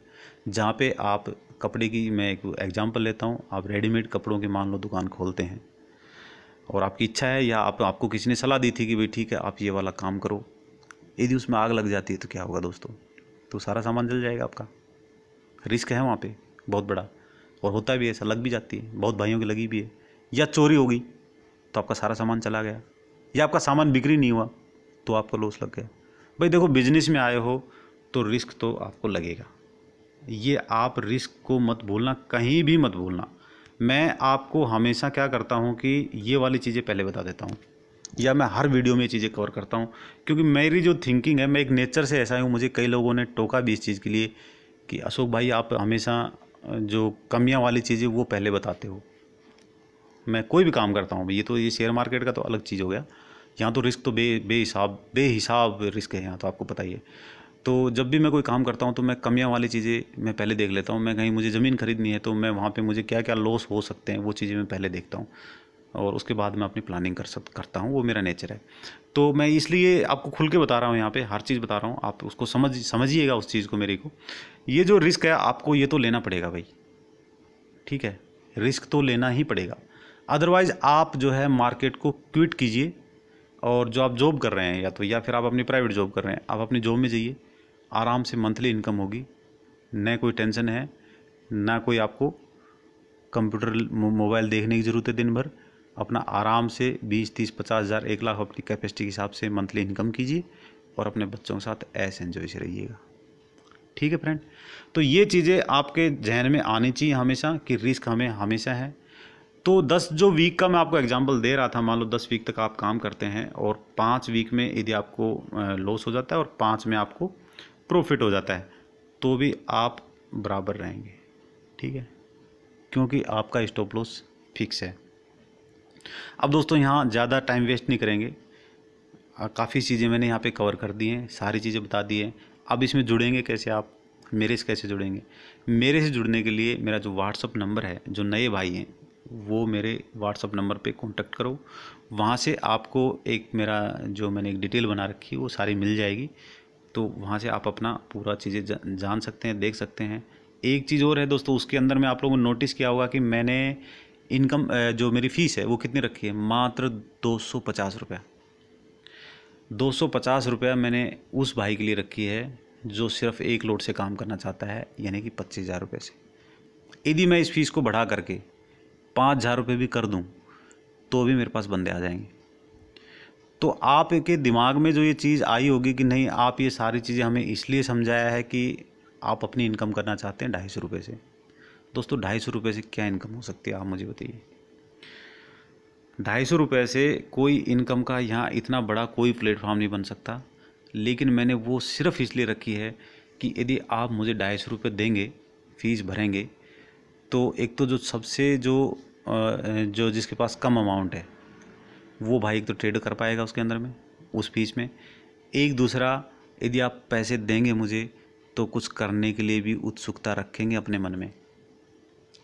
जहाँ पे आप कपड़े की, मैं एक एग्जांपल लेता हूँ, आप रेडीमेड कपड़ों की मान लो दुकान खोलते हैं और आपकी इच्छा है या आपको किसी ने सलाह दी थी कि भाई ठीक है आप ये वाला काम करो। यदि उसमें आग लग जाती है तो क्या होगा दोस्तों, तो सारा सामान जल जाएगा आपका। रिस्क है वहाँ पे बहुत बड़ा, और होता भी ऐसा, लग भी जाती है, बहुत भाइयों की लगी भी है। या चोरी हो गई तो आपका सारा सामान चला गया, या आपका सामान बिक्री नहीं हुआ तो आपका लॉस लग गया। भाई देखो बिजनेस में आए हो तो रिस्क तो आपको लगेगा, ये आप रिस्क को मत भूलना, कहीं भी मत भूलना। मैं आपको हमेशा क्या करता हूँ कि ये वाली चीज़ें पहले बता देता हूँ या मैं हर वीडियो में ये चीज़ें कवर करता हूँ क्योंकि मेरी जो थिंकिंग है, मैं एक नेचर से ऐसा हूँ। मुझे कई लोगों ने टोका भी इस चीज़ के लिए कि अशोक भाई आप हमेशा जो कमियाँ वाली चीज़ें वो पहले बताते हो। मैं कोई भी काम करता हूँ, ये शेयर मार्केट का तो अलग चीज़ हो गया, यहाँ तो रिस्क तो बेहिसाब रिस्क है यहाँ तो, आपको पता ही है। तो जब भी मैं कोई काम करता हूँ तो मैं कमियाँ वाली चीज़ें मैं पहले देख लेता हूँ। मैं कहीं मुझे ज़मीन खरीदनी है तो मैं वहाँ पे मुझे क्या क्या लॉस हो सकते हैं वो चीज़ें मैं पहले देखता हूँ और उसके बाद मैं अपनी प्लानिंग करता हूँ, वो मेरा नेचर है। तो मैं इसलिए आपको खुल के बता रहा हूँ, यहाँ पे हर चीज़ बता रहा हूँ, आप उसको समझिएगा उस चीज़ को, मेरे को। ये जो रिस्क है आपको ये तो लेना पड़ेगा भाई, ठीक है, रिस्क तो लेना ही पड़ेगा। अदरवाइज़ आप जो है मार्केट को क्विट कीजिए और जो आप जॉब कर रहे हैं या फिर आप अपनी प्राइवेट जॉब कर रहे हैं, आप अपनी जॉब में जाइए, आराम से मंथली इनकम होगी, न कोई टेंशन है, ना कोई आपको कंप्यूटर मोबाइल देखने की ज़रूरत है। दिन भर अपना आराम से 20-30-50 हज़ार 1 लाख अपनी कैपेसिटी के हिसाब से मंथली इनकम कीजिए और अपने बच्चों के साथ ऐसे एंजॉय से रहिएगा। ठीक है फ्रेंड, तो ये चीज़ें आपके जहन में आनी चाहिए हमेशा कि रिस्क हमें हमेशा है। तो 10 जो वीक का मैं आपको एग्जांपल दे रहा था, मान लो 10 वीक तक आप काम करते हैं और 5 वीक में यदि आपको लॉस हो जाता है और 5 में आपको प्रॉफिट हो जाता है, तो भी आप बराबर रहेंगे। ठीक है, क्योंकि आपका स्टॉप लॉस फिक्स है। अब दोस्तों यहाँ ज़्यादा टाइम वेस्ट नहीं करेंगे, काफ़ी चीज़ें मैंने यहाँ पे कवर कर दी हैं, सारी चीज़ें बता दी हैं। अब इसमें जुड़ेंगे कैसे आप, मेरे से कैसे जुड़ेंगे? मेरे से जुड़ने के लिए मेरा जो व्हाट्सअप नंबर है, जो नए भाई हैं वो मेरे व्हाट्सअप नंबर पे कांटेक्ट करो। वहाँ से आपको एक मेरा जो मैंने एक डिटेल बना रखी है वो सारी मिल जाएगी। तो वहाँ से आप अपना पूरा चीज़ें जान सकते हैं, देख सकते हैं। एक चीज़ और है दोस्तों, उसके अंदर में आप लोगों ने नोटिस किया होगा कि मैंने इनकम जो मेरी फ़ीस है वो कितनी रखी है, मात्र 250 रुपया। 250 रुपया मैंने उस भाई के लिए रखी है जो सिर्फ एक लोड से काम करना चाहता है, यानी कि 25,000 रुपये से। यदि मैं इस फीस को बढ़ा करके 5,000 रुपये भी कर दूं तो भी मेरे पास बंदे आ जाएंगे। तो आपके दिमाग में जो ये चीज़ आई होगी कि नहीं, आप ये सारी चीज़ें हमें इसलिए समझाया है कि आप अपनी इनकम करना चाहते हैं 250 रुपये से। दोस्तों 250 रुपये से क्या इनकम हो सकती है, आप मुझे बताइए। 250 रुपये से कोई इनकम का यहाँ इतना बड़ा कोई प्लेटफॉर्म नहीं बन सकता। लेकिन मैंने वो सिर्फ इसलिए रखी है कि यदि आप मुझे 250 रुपये देंगे, फ़ीस भरेंगे, तो एक तो जो सबसे जो जिसके पास कम अमाउंट है वो भाई एक तो ट्रेड कर पाएगा उसके अंदर में, उस फीस में। एक दूसरा, यदि आप पैसे देंगे मुझे तो कुछ करने के लिए भी उत्सुकता रखेंगे अपने मन में।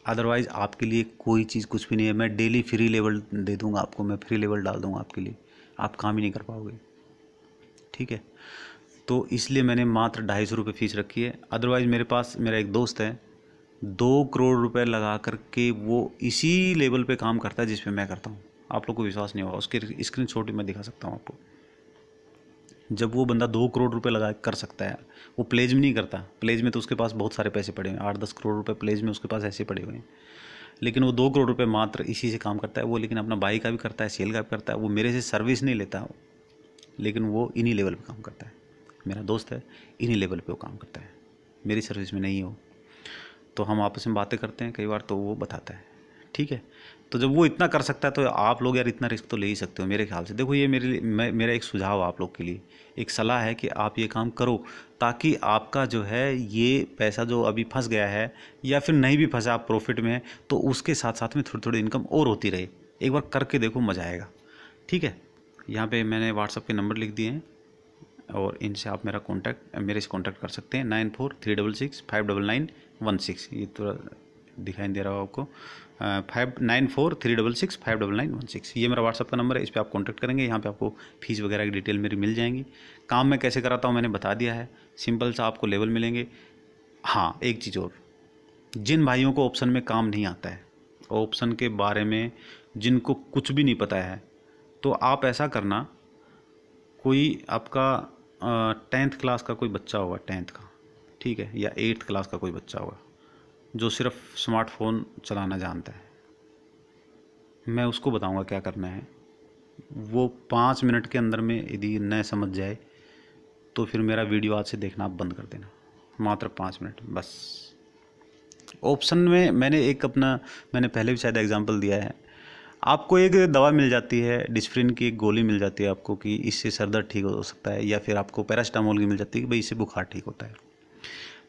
अदरवाइज़ आपके लिए कोई चीज़ कुछ भी नहीं है। मैं डेली फ्री लेवल दे दूंगा आपको, मैं फ्री लेवल डाल दूंगा आपके लिए, आप काम ही नहीं कर पाओगे। ठीक है, तो इसलिए मैंने मात्र 250 रुपये फ़ीस रखी है। अदरवाइज़ मेरे पास मेरा एक दोस्त है, 2 करोड़ रुपए लगा करके वो इसी लेवल पे काम करता है जिस पे मैं करता हूँ। आप लोग को विश्वास नहीं होगा, उसके स्क्रीनशॉट मैं दिखा सकता हूँ आपको। जब वो बंदा 2 करोड़ रुपए लगा कर सकता है, वो प्लेज में नहीं करता। प्लेज में तो उसके पास बहुत सारे पैसे पड़े हुए हैं, 8-10 करोड़ रुपए प्लेज में उसके पास ऐसे पड़े हुए हैं। लेकिन वो 2 करोड़ रुपए मात्र इसी से काम करता है वो। लेकिन अपना बाई का भी करता है, सेल का भी करता है। वो मेरे से सर्विस नहीं लेता, लेकिन वो इन्हीं लेवल पर काम करता है। मेरा दोस्त है, इन्हीं लेवल पर वो काम करता है, मेरी सर्विस में नहीं हो। तो हम आपस में बातें करते हैं कई बार, तो वो बताता है। ठीक है, तो जब वो इतना कर सकता है तो आप लोग यार इतना रिस्क तो ले ही सकते हो मेरे ख्याल से। देखो ये मेरा एक सुझाव आप लोग के लिए, एक सलाह है कि आप ये काम करो, ताकि आपका जो है ये पैसा जो अभी फंस गया है या फिर नहीं भी फंसा, आप प्रॉफिट में है, तो उसके साथ साथ में थोड़ी थोड़ी इनकम और होती रहे। एक बार करके देखो, मज़ा आएगा। ठीक है, यहाँ पर मैंने व्हाट्सअप के नंबर लिख दिए हैं और इनसे आप मेरे से कॉन्टैक्ट कर सकते हैं। 9436659916, ये तो दिखाई दे रहा हो आपको, 9436659916, ये मेरा व्हाट्सअप का नंबर है। इस पर आप कांटेक्ट करेंगे, यहाँ पे आपको फीस वगैरह की डिटेल मेरी मिल जाएंगी। काम मैं कैसे कराता हूँ मैंने बता दिया है, सिंपल सा आपको लेवल मिलेंगे। हाँ, एक चीज़ और, जिन भाइयों को ऑप्शन में काम नहीं आता है, ऑप्शन के बारे में जिनको कुछ भी नहीं पता है, तो आप ऐसा करना, कोई आपका 10th क्लास का कोई बच्चा होगा, 10th का, ठीक है, या 8th क्लास का कोई बच्चा होगा जो सिर्फ स्मार्टफोन चलाना जानता है, मैं उसको बताऊंगा क्या करना है। वो 5 मिनट के अंदर में यदि न समझ जाए तो फिर मेरा वीडियो आज से देखना आप बंद कर देना, मात्र 5 मिनट बस। ऑप्शन में मैंने पहले भी शायद एग्जांपल दिया है। आपको एक दवा मिल जाती है, डिस्प्रिन की एक गोली मिल जाती है आपको कि इससे सर दर्द ठीक हो सकता है, या फिर आपको पैरास्टामोल की मिल जाती है कि भाई इससे बुखार ठीक होता है।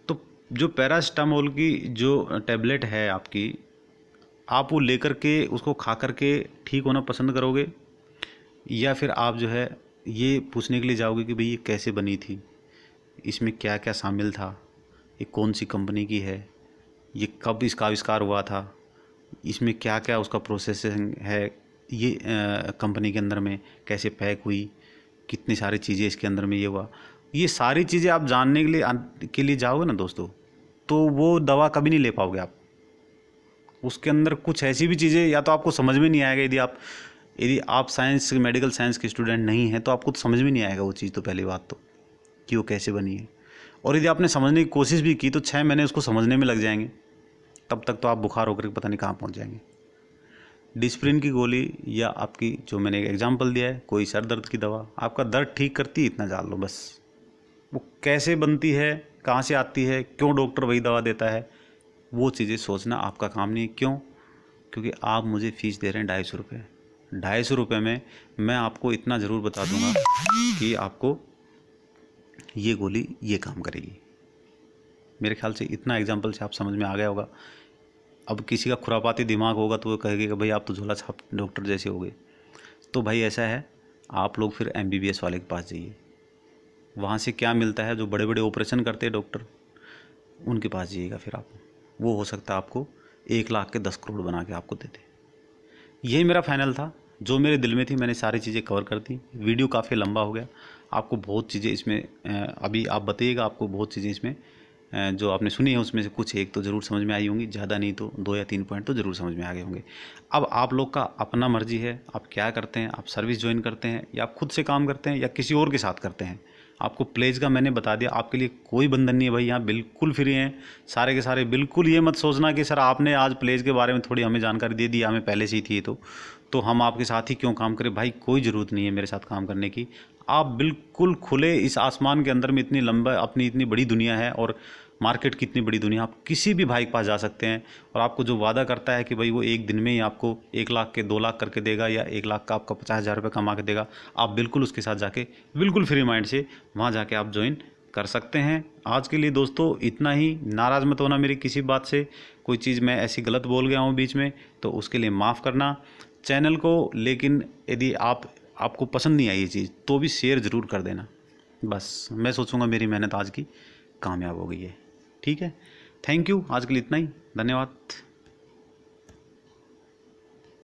तो जो पैरास्टामोल की जो टैबलेट है आपकी, आप वो लेकर के उसको खा करके ठीक होना पसंद करोगे, या फिर आप जो है ये पूछने के लिए जाओगे कि भाई ये कैसे बनी थी, इसमें क्या क्या शामिल था, ये कौन सी कंपनी की है, ये कब इसका आविष्कार हुआ था, इसमें क्या क्या उसका प्रोसेसिंग है, ये कंपनी के अंदर में कैसे पैक हुई, कितनी सारी चीज़ें इसके अंदर में ये हुआ, ये सारी चीज़ें आप जानने के लिए जाओगे ना दोस्तों, तो वो दवा कभी नहीं ले पाओगे आप। उसके अंदर कुछ ऐसी भी चीज़ें या तो आपको समझ में नहीं आएगा, यदि आप मेडिकल साइंस के स्टूडेंट नहीं हैं तो आपको तो समझ में नहीं आएगा वो चीज़, तो पहली बात तो कि वो कैसे बनी है। और यदि आपने समझने की कोशिश भी की तो 6 महीने उसको समझने में लग जाएंगे। तब तक तो आप बुखार होकर पता नहीं कहाँ पहुँच जाएंगे। डिस्प्रिन की गोली या आपकी जो मैंने एक एग्जांपल दिया है, कोई सर दर्द की दवा आपका दर्द ठीक करती है, इतना जान लो बस। वो कैसे बनती है, कहाँ से आती है, क्यों डॉक्टर वही दवा देता है, वो चीज़ें सोचना आपका काम नहीं है। क्यों? क्योंकि आप मुझे फ़ीस दे रहे हैं 250 रुपये। 250 रुपये में मैं आपको इतना ज़रूर बता दूंगा कि आपको ये गोली ये काम करेगी। मेरे ख्याल से इतना एग्जाम्पल से आप समझ में आ गया होगा। अब किसी का खुरापाती दिमाग होगा तो वो कहेगा कि भाई आप तो झोला छाप डॉक्टर जैसे हो गए। तो भाई ऐसा है, आप लोग फिर MBBS वाले के पास जाइए। वहाँ से क्या मिलता है, जो बड़े बड़े ऑपरेशन करते हैं डॉक्टर, उनके पास जाइएगा। फिर आप, वो हो सकता है आपको 1 लाख के 10 करोड़ बना के आपको देते। यही मेरा फाइनल था, जो मेरे दिल में थी मैंने सारी चीज़ें कवर कर दी। वीडियो काफ़ी लंबा हो गया, आपको बहुत चीज़ें इसमें अभी आप बताइएगा, आपको बहुत चीज़ें इसमें जो आपने सुनी है उसमें से कुछ एक तो ज़रूर समझ में आई होंगी, ज़्यादा नहीं तो 2 या 3 पॉइंट तो ज़रूर समझ में आ गए होंगे। अब आप लोग का अपना मर्जी है, आप क्या करते हैं, आप सर्विस ज्वाइन करते हैं या आप खुद से काम करते हैं या किसी और के साथ करते हैं। आपको प्लेज का मैंने बता दिया, आपके लिए कोई बंधन नहीं है भाई, यहाँ बिल्कुल फ्री हैं सारे के सारे। बिल्कुल ये मत सोचना कि सर आपने आज प्लेज के बारे में थोड़ी हमें जानकारी दे दी, हमें पहले से ही थी तो हम आपके साथ ही क्यों काम करें। भाई कोई ज़रूरत नहीं है मेरे साथ काम करने की। आप बिल्कुल खुले इस आसमान के अंदर में, इतनी लंबा अपनी इतनी बड़ी दुनिया है और मार्केट की इतनी बड़ी दुनिया, आप किसी भी भाई के पास जा सकते हैं। और आपको जो वादा करता है कि भाई वो एक दिन में ही आपको 1 लाख के 2 लाख करके देगा या 1 लाख का आपका 50,000 रुपये कमा के देगा, आप बिल्कुल उसके साथ जाके बिल्कुल फ्री माइंड से वहाँ जाके आप ज्वाइन कर सकते हैं। आज के लिए दोस्तों इतना ही। नाराज़ मत होना मेरी किसी बात से, कोई चीज़ मैं ऐसी गलत बोल गया हूँ बीच में तो उसके लिए माफ़ करना चैनल को। लेकिन यदि आपको पसंद नहीं आई ये चीज़ तो भी शेयर ज़रूर कर देना। बस मैं सोचूंगा मेरी मेहनत आज की कामयाब हो गई है। ठीक है, थैंक यू। आज के लिए इतना ही, धन्यवाद।